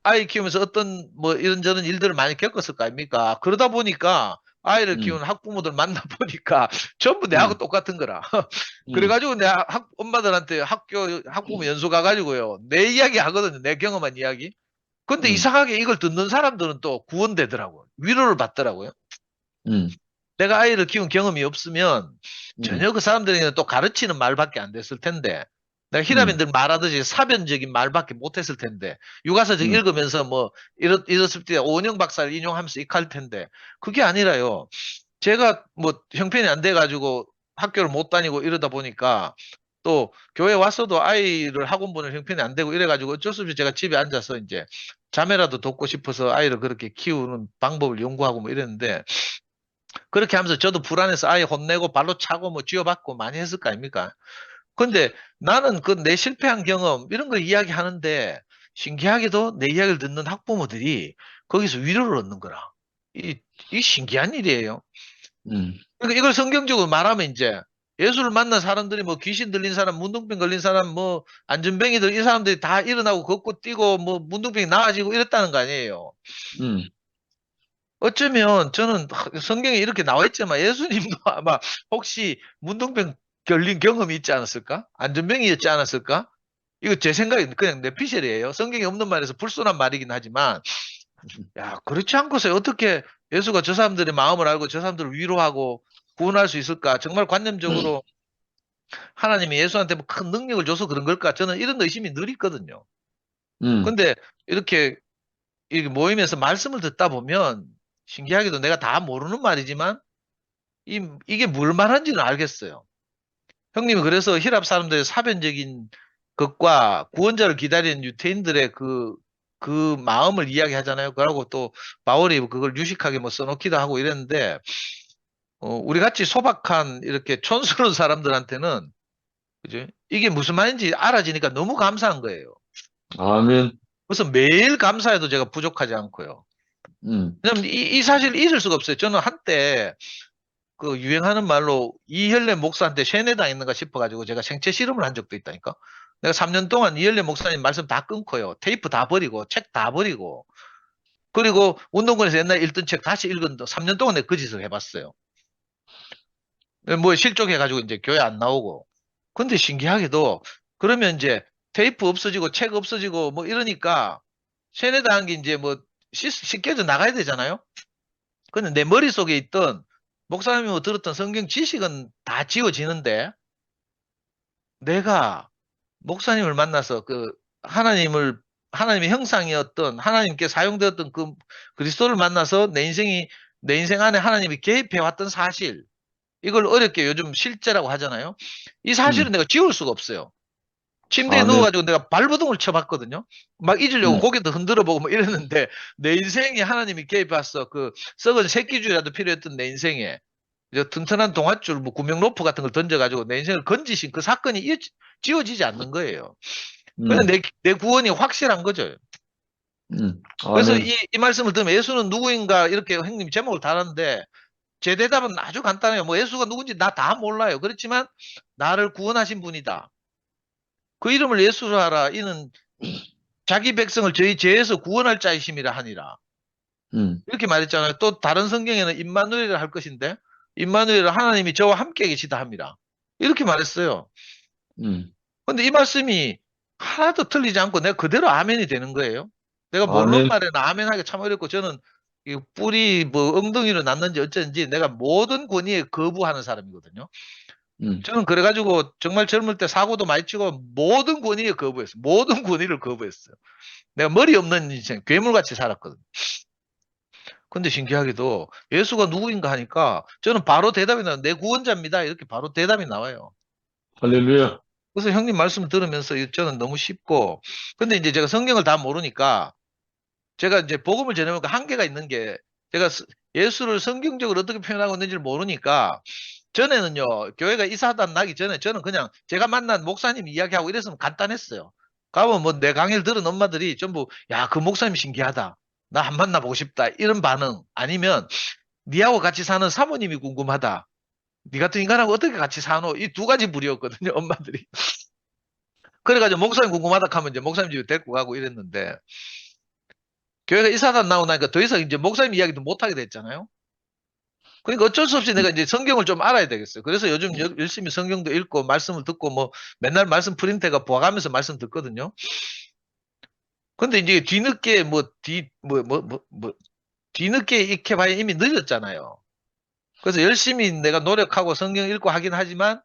[SPEAKER 2] 아이 키우면서 어떤 뭐 이런저런 일들을 많이 겪었을 거 아닙니까? 그러다 보니까 아이를
[SPEAKER 5] 음,
[SPEAKER 2] 키우는 학부모들 만나 보니까 전부 내하고 똑같은 거라.
[SPEAKER 5] 음,
[SPEAKER 2] 그래가지고 내가 엄마들한테 학부모 연수 가가지고요. 내 이야기 하거든요. 내 경험한 이야기. 근데
[SPEAKER 5] 음,
[SPEAKER 2] 이상하게 이걸 듣는 사람들은 또 구원되더라고요. 위로를 받더라고요.
[SPEAKER 5] 음,
[SPEAKER 2] 내가 아이를 키운 경험이 없으면
[SPEAKER 5] 음,
[SPEAKER 2] 전혀 그 사람들에게는 또 가르치는 말밖에 안 됐을 텐데, 내가
[SPEAKER 5] 음,
[SPEAKER 2] 히라민들 말하듯이 사변적인 말밖에 못했을 텐데, 육아서적
[SPEAKER 5] 음,
[SPEAKER 2] 읽으면서 뭐 이랬을 때 오은영 박사를 인용하면서 익할 텐데, 그게 아니라요. 제가 뭐 형편이 안 돼가지고 학교를 못 다니고 이러다 보니까 또 교회 왔어도 아이를 학원 보낼 형편이 안 되고 이래가지고 어쩔 수 없이 제가 집에 앉아서 이제 자매라도 돕고 싶어서 아이를 그렇게 키우는 방법을 연구하고 뭐 이랬는데, 그렇게 하면서 저도 불안해서 아이 혼내고 발로 차고 뭐 쥐어받고 많이 했을 거 아닙니까? 근데 나는 그 내 실패한 경험 이런 걸 이야기하는데, 신기하게도 내 이야기를 듣는 학부모들이 거기서 위로를 얻는 거라. 이, 이 신기한 일이에요.
[SPEAKER 5] 음,
[SPEAKER 2] 그러니까 이걸 성경적으로 말하면 이제 예수를 만난 사람들이 뭐 귀신 들린 사람, 문둥병 걸린 사람, 뭐 안전뱅이들 이 사람들이 다 일어나고 걷고 뛰고 뭐 문둥병이 나아지고 이랬다는 거 아니에요.
[SPEAKER 5] 음,
[SPEAKER 2] 어쩌면 저는 성경에 이렇게 나와 있지만 예수님도 아마 혹시 문둥병 걸린 경험이 있지 않았을까? 안전병이었지 않았을까? 이거 제 생각에 그냥 내피셜이에요. 성경에 없는 말에서 불순한 말이긴 하지만, 야, 그렇지 않고서 어떻게 예수가 저 사람들의 마음을 알고 저 사람들을 위로하고 구원할 수 있을까? 정말 관념적으로 하나님이 예수한테 뭐 큰 능력을 줘서 그런 걸까? 저는 이런 의심이 늘 있거든요.
[SPEAKER 5] 음,
[SPEAKER 2] 근데 이렇게 모임에서 말씀을 듣다 보면 신기하게도 내가 다 모르는 말이지만 이게 뭘 말하는지는 알겠어요. 형님이 그래서 히랍 사람들의 사변적인 것과 구원자를 기다리는 유대인들의 그 마음을 이야기하잖아요. 그러고 또 바울이 그걸 유식하게 뭐 써놓기도 하고 이랬는데, 우리 같이 소박한 이렇게 촌스러운 사람들한테는, 그죠? 이게 무슨 말인지 알아지니까 너무 감사한 거예요.
[SPEAKER 5] 아멘.
[SPEAKER 2] 그래서 매일 감사해도 제가 부족하지 않고요.
[SPEAKER 5] 음,
[SPEAKER 2] 왜냐면 이 사실을 잊을 수가 없어요. 저는 한때 그 유행하는 말로 이혈래 목사한테 세뇌당했는가 싶어가지고 제가 생체 실험을 한 적도 있다니까. 내가 3년 동안 이혈래 목사님 말씀 다 끊고요. 테이프 다 버리고 책 다 버리고, 그리고 운동권에서 옛날 읽던 책 다시 읽은 3년 동안 내가 그 짓을 해봤어요. 뭐 실족해가지고 이제 교회 안 나오고. 근데 신기하게도 그러면 이제 테이프 없어지고 책 없어지고 뭐 이러니까 세뇌당한 게 이제 뭐 씻겨져 나가야 되잖아요. 근데 내 머릿속에 있던 목사님이 뭐 들었던 성경 지식은 다 지워지는데, 내가 목사님을 만나서 그 하나님의 형상이었던 하나님께 사용되었던 그 그리스도를 만나서 내 인생 안에 하나님이 개입해 왔던 사실, 이걸 어렵게 요즘 실제라고 하잖아요. 이 사실은
[SPEAKER 5] 음,
[SPEAKER 2] 내가 지울 수가 없어요. 침대에
[SPEAKER 5] 아멘.
[SPEAKER 2] 누워가지고 내가 발버둥을 쳐봤거든요. 막 잊으려고
[SPEAKER 5] 음,
[SPEAKER 2] 고개도 흔들어 보고 뭐 이랬는데, 내 인생에 하나님이 개입해서 그 썩은 새끼줄이라도 필요했던 내 인생에 이제 튼튼한 동아줄, 뭐 구명로프 같은 걸 던져가지고 내 인생을 건지신 그 사건이 지워지지 않는 거예요. 그래서
[SPEAKER 5] 음,
[SPEAKER 2] 내 구원이 확실한 거죠. 그래서
[SPEAKER 5] 아멘.
[SPEAKER 2] 이 말씀을 들으면 예수는 누구인가 이렇게 형님 제목을 달았는데, 제 대답은 아주 간단해요. 뭐 예수가 누군지 나 다 몰라요. 그렇지만 나를 구원하신 분이다. 그 이름을 예수로 하라. 이는 자기 백성을 저희 죄에서 구원할 자이심이라 하니라.
[SPEAKER 5] 음,
[SPEAKER 2] 이렇게 말했잖아요. 또 다른 성경에는 임마누엘을 할 것인데, 임마누엘은 하나님이 저와 함께 계시다 합니다. 이렇게 말했어요.
[SPEAKER 5] 음,
[SPEAKER 2] 근데 이 말씀이 하나도 틀리지 않고 내가 그대로 아멘이 되는 거예요. 내가 모르는
[SPEAKER 5] 아멘.
[SPEAKER 2] 말에는 아멘하기 참 어렵고, 저는 이 뿔이 뭐 엉덩이로 났는지 어쩐지 내가 모든 권위에 거부하는 사람이거든요.
[SPEAKER 5] 음,
[SPEAKER 2] 저는 그래가지고 정말 젊을 때 사고도 많이 치고 모든 권위에 거부했어요. 모든 권위를 거부했어요. 내가 머리 없는 인생, 괴물같이 살았거든요. 근데 신기하게도 예수가 누구인가 하니까 저는 바로 대답이 나와요. 내 구원자입니다. 이렇게 바로 대답이 나와요.
[SPEAKER 5] 할렐루야.
[SPEAKER 2] 그래서 형님 말씀을 들으면서 저는 너무 쉽고, 근데 이제 제가 성경을 다 모르니까 제가 이제 복음을 전해보니까 한계가 있는 게, 제가 예수를 성경적으로 어떻게 표현하고 있는지를 모르니까, 전에는요, 교회가 이사단 나기 전에 저는 그냥 제가 만난 목사님 이야기하고 이랬으면 간단했어요. 가면 뭐 내 강의를 들은 엄마들이 전부, 야, 그 목사님 신기하다. 나 한 번 만나보고 싶다. 이런 반응. 아니면, 니하고 같이 사는 사모님이 궁금하다. 니 같은 인간하고 어떻게 같이 사노? 이 두 가지 부류였거든요, 엄마들이. 그래가지고 목사님 궁금하다 하면 이제 목사님 집에 데리고 가고 이랬는데, 교회가 이사단 나오고 나니까 더 이상 이제 목사님 이야기도 못하게 됐잖아요. 그러니까 어쩔 수 없이 내가 이제 성경을 좀 알아야 되겠어요. 그래서 요즘 열심히 성경도 읽고 말씀을 듣고 뭐 맨날 말씀 프린트가 보아가면서 말씀 듣거든요. 근데 이제 뒤늦게 뒤늦게 익혀봐야 이미 늦었잖아요. 그래서 열심히 내가 노력하고 성경 읽고 하긴 하지만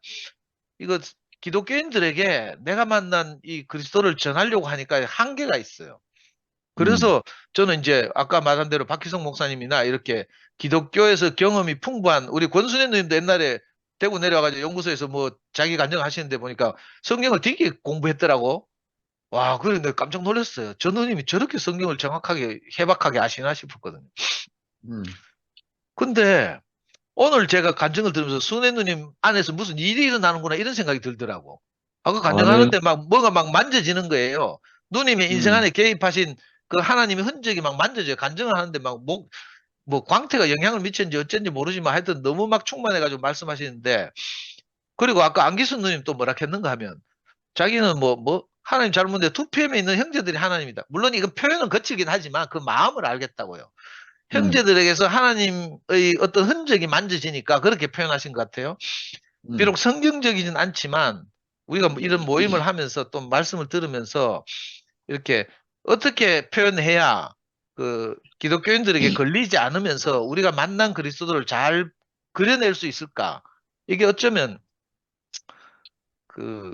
[SPEAKER 2] 이거 기독교인들에게 내가 만난 이 그리스도를 전하려고 하니까 한계가 있어요. 그래서 저는 이제 아까 말한 대로 박희성 목사님이나 이렇게 기독교에서 경험이 풍부한 우리 권순현 누님도 옛날에 대구 내려와가지고 연구소에서 뭐 자기 간증 하시는데 보니까 성경을 되게 공부했더라고. 와, 그래 내가 깜짝 놀랐어요. 저 누님이 저렇게 성경을 정확하게 해박하게 아시나 싶었거든요.
[SPEAKER 5] 음.
[SPEAKER 2] 근데 오늘 제가 간증을 들으면서 순애 누님 안에서 무슨 일이 일어나는구나 이런 생각이 들더라고. 아까
[SPEAKER 5] 아멘.
[SPEAKER 2] 간증하는데 막 뭐가 막 만져지는 거예요. 누님의 인생
[SPEAKER 5] 음.
[SPEAKER 2] 안에 개입하신 그 하나님의 흔적이 막 만져져요. 간증을 하는데 막 뭐 광태가 영향을 미쳤는지 어쩐지 모르지만 하여튼 너무 막 충만해가지고 말씀하시는데, 그리고 아까 안기순 누님 또 뭐라 했는가 하면 자기는 하나님 잘 보는데 2PM에 있는 형제들이 하나님이다. 물론 이거 표현은 거칠긴 하지만 그 마음을 알겠다고요. 형제들에게서 하나님의 어떤 흔적이 만져지니까 그렇게 표현하신 것 같아요. 비록 성경적이진 않지만 우리가 이런 모임을 하면서 또 말씀을 들으면서 이렇게 어떻게 표현해야 그 기독교인들에게 걸리지 않으면서 우리가 만난 그리스도를 잘 그려낼 수 있을까? 이게 어쩌면 그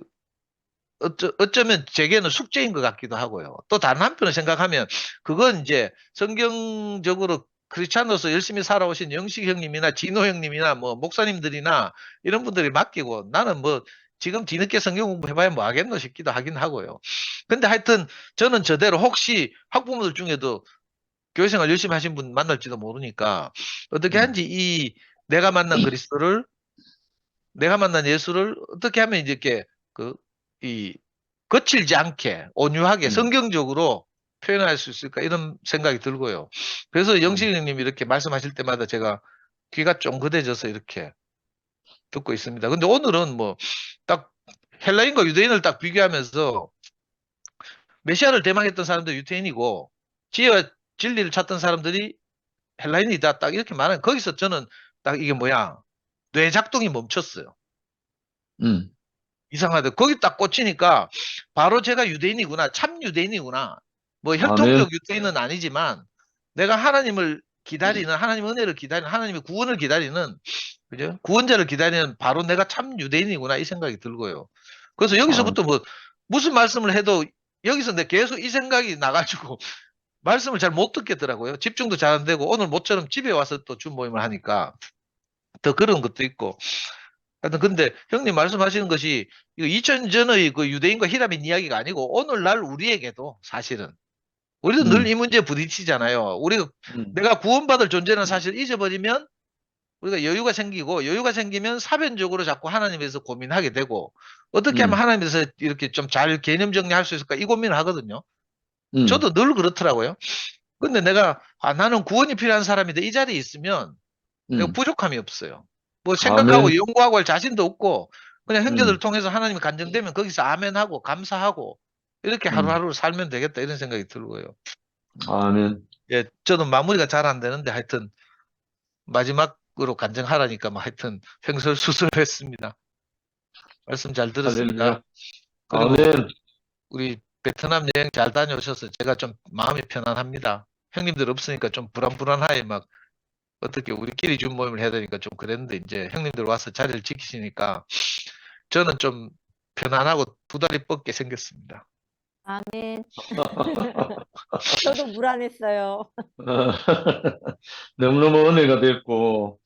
[SPEAKER 2] 어쩌면 제게는 숙제인 것 같기도 하고요. 또 다른 한편으로 생각하면 그건 이제 성경적으로 크리스찬으로서 열심히 살아오신 영식 형님이나 진호 형님이나 뭐 목사님들이나 이런 분들이 맡기고 나는 뭐 지금 뒤늦게 성경 공부해봐야 뭐 하겠노 싶기도 하긴 하고요. 근데 하여튼 저는 저대로 혹시 학부모들 중에도 교회생활 열심히 하신 분 만날지도 모르니까 어떻게 하는지 이 내가 만난 그리스도를 내가 만난 예수를 어떻게 하면 이제 이렇게 이 거칠지 않게 온유하게 성경적으로 표현할 수 있을까 이런 생각이 들고요. 그래서 영식 형님이 이렇게 말씀하실 때마다 제가 귀가 쫑긋해져서 이렇게 듣고 있습니다. 근데 오늘은 뭐 딱 헬라인과 유대인을 딱 비교하면서 메시아를 대망했던 사람들 유대인이고 지혜와 진리를 찾던 사람들이 헬라인이다 딱 이렇게 말하는 거기서 저는 딱 이게 뭐야 뇌 작동이 멈췄어요.
[SPEAKER 5] 음.
[SPEAKER 2] 이상하다. 거기 딱 꽂히니까 바로 제가 유대인이구나. 참 유대인이구나. 뭐
[SPEAKER 5] 아멘.
[SPEAKER 2] 혈통적 유대인은 아니지만 내가 하나님을 기다리는 하나님의 은혜를 기다리는 하나님의 구원을 기다리는 그죠? 구원자를 기다리는 바로 내가 참 유대인이구나 이 생각이 들고요. 그래서 여기서부터 뭐 무슨 말씀을 해도 여기서 내 계속 이 생각이 나가지고 말씀을 잘 못 듣겠더라고요. 집중도 잘 안 되고 오늘 모처럼 집에 와서 또 준 모임을 하니까 더 그런 것도 있고. 하여튼 근데 형님 말씀하시는 것이 이거 2000년 전의 그 유대인과 히라민 이야기가 아니고 오늘날 우리에게도 사실은 우리도 늘 이 문제에 부딪히잖아요. 우리가 내가 구원받을 존재는 사실 잊어버리면 우리가 여유가 생기고 여유가 생기면 사변적으로 자꾸 하나님에서 고민하게 되고 어떻게 하면 하나님에서 이렇게 좀 잘 개념 정리할 수 있을까 이 고민을 하거든요. 저도 늘 그렇더라고요. 근데 내가 나는 구원이 필요한 사람인데 이 자리에 있으면 내가 부족함이 없어요. 뭐 생각하고
[SPEAKER 5] 아멘.
[SPEAKER 2] 연구하고 할 자신도 없고 그냥 형제들을 통해서 하나님이 간증되면 거기서 아멘하고 감사하고 이렇게 하루하루 살면 되겠다 이런 생각이 들고요.
[SPEAKER 5] 아멘.
[SPEAKER 2] 예, 저는 마무리가 잘 안 되는데 하여튼 마지막으로 간증하라니까 뭐 하여튼 횡설수설했습니다. 말씀 잘 들었습니다.
[SPEAKER 5] 할렐루야.
[SPEAKER 2] 그리고
[SPEAKER 5] 아멘.
[SPEAKER 2] 우리 베트남 여행 잘 다녀오셔서 제가 좀 마음이 편안합니다. 형님들 없으니까 좀 불안불안하게 막 어떻게 우리끼리 준 모임을 해야 되니까 좀 그랬는데 이제 형님들 와서 자리를 지키시니까 저는 좀 편안하고 두 다리 뻗게 생겼습니다.
[SPEAKER 4] 아멘. 저도 불안했어요.
[SPEAKER 5] 너무너무 은혜가 됐고,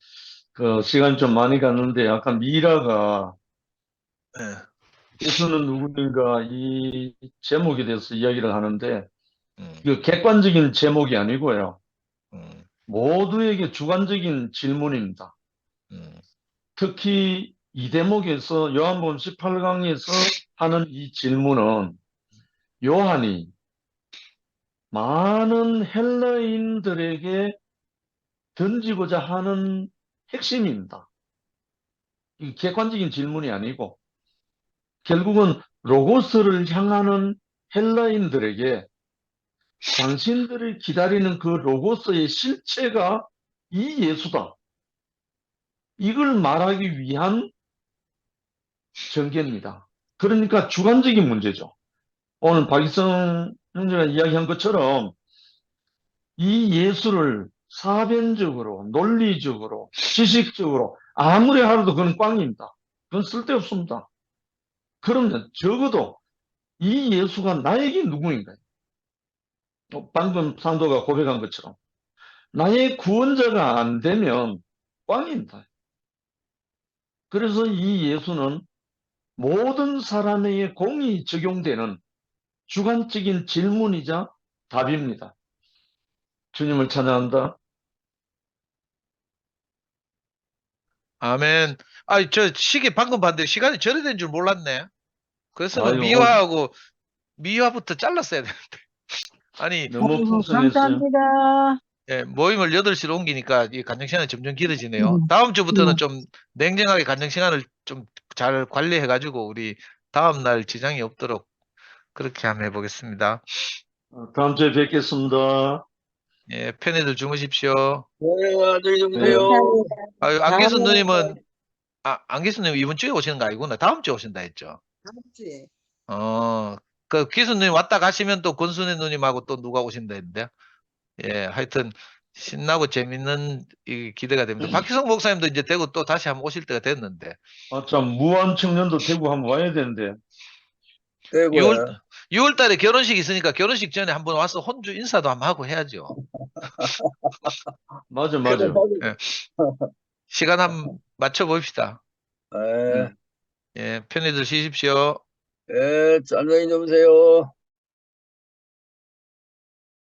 [SPEAKER 5] 그 시간 좀 많이 갔는데, 약간 미라가
[SPEAKER 2] 예.
[SPEAKER 5] 예수는 누구인가 이 제목에 대해서 이야기를 하는데,
[SPEAKER 2] 음,
[SPEAKER 5] 이거 객관적인 제목이 아니고요.
[SPEAKER 2] 음,
[SPEAKER 5] 모두에게 주관적인 질문입니다.
[SPEAKER 2] 음,
[SPEAKER 5] 특히 이 대목에서 요한복음 18강에서 하는 이 질문은 요한이 많은 헬라인들에게 던지고자 하는 핵심입니다. 이 객관적인 질문이 아니고 결국은 로고스를 향하는 헬라인들에게 당신들을 기다리는 그 로고스의 실체가 이 예수다. 이걸 말하기 위한 전개입니다. 그러니까 주관적인 문제죠. 오늘 박희성 형제가 이야기한 것처럼 이 예수를 사변적으로, 논리적으로, 지식적으로 아무리 하라도 그건 꽝입니다. 그건 쓸데없습니다. 그러면 적어도 이 예수가 나에게 누구인가요? 방금 상도가 고백한 것처럼 나의 구원자가 안 되면 꽝입니다. 그래서 이 예수는 모든 사람에게 공이 적용되는 주관적인 질문이자 답입니다. 주님을 찬양한다.
[SPEAKER 2] 아멘. 아, 저 시계 방금 봤는데 시간이 저래 된 줄 몰랐네. 그래서
[SPEAKER 5] 아유,
[SPEAKER 2] 미화부터 잘랐어야 되는데. 아니,
[SPEAKER 5] 너무
[SPEAKER 7] 아이고,
[SPEAKER 5] 풍성했어요.
[SPEAKER 7] 감사합니다.
[SPEAKER 2] 예, 모임을 8시로 옮기니까 이 간증 시간이 점점 길어지네요. 다음 주부터는 좀 냉정하게 간증 시간을 좀 잘 관리해가지고 우리 다음 날 지장이 없도록 그렇게 한번 해보겠습니다.
[SPEAKER 5] 다음 주에 뵙겠습니다.
[SPEAKER 2] 예, 편히들 주무십시오.
[SPEAKER 6] 네, 안녕히
[SPEAKER 5] 네.
[SPEAKER 6] 주무세요.
[SPEAKER 2] 아유,
[SPEAKER 7] 다음에
[SPEAKER 2] 안기수님 이번 주에 오시는 거 아니구나. 다음 주에 오신다 했죠.
[SPEAKER 7] 다음주에.
[SPEAKER 2] 그 기수님 왔다 가시면 또 권순애 누님하고 또 누가 오신다 했는데. 예, 하여튼 신나고 재밌는 이 기대가 됩니다. 박희성 목사님도 이제 대구 또 다시 한번 오실 때가 됐는데.
[SPEAKER 5] 참, 무한 청년도 대구 한번 와야 되는데.
[SPEAKER 6] 대구에
[SPEAKER 2] 6월 달에 결혼식 있으니까 결혼식 전에 한번 와서 혼주 인사도 한번 하고 해야죠.
[SPEAKER 5] 맞아.
[SPEAKER 2] 예. 시간 한번 맞춰 봅시다.
[SPEAKER 6] 네,
[SPEAKER 2] 예, 편히들 쉬십시오.
[SPEAKER 6] 네, 안녕히 주무세요.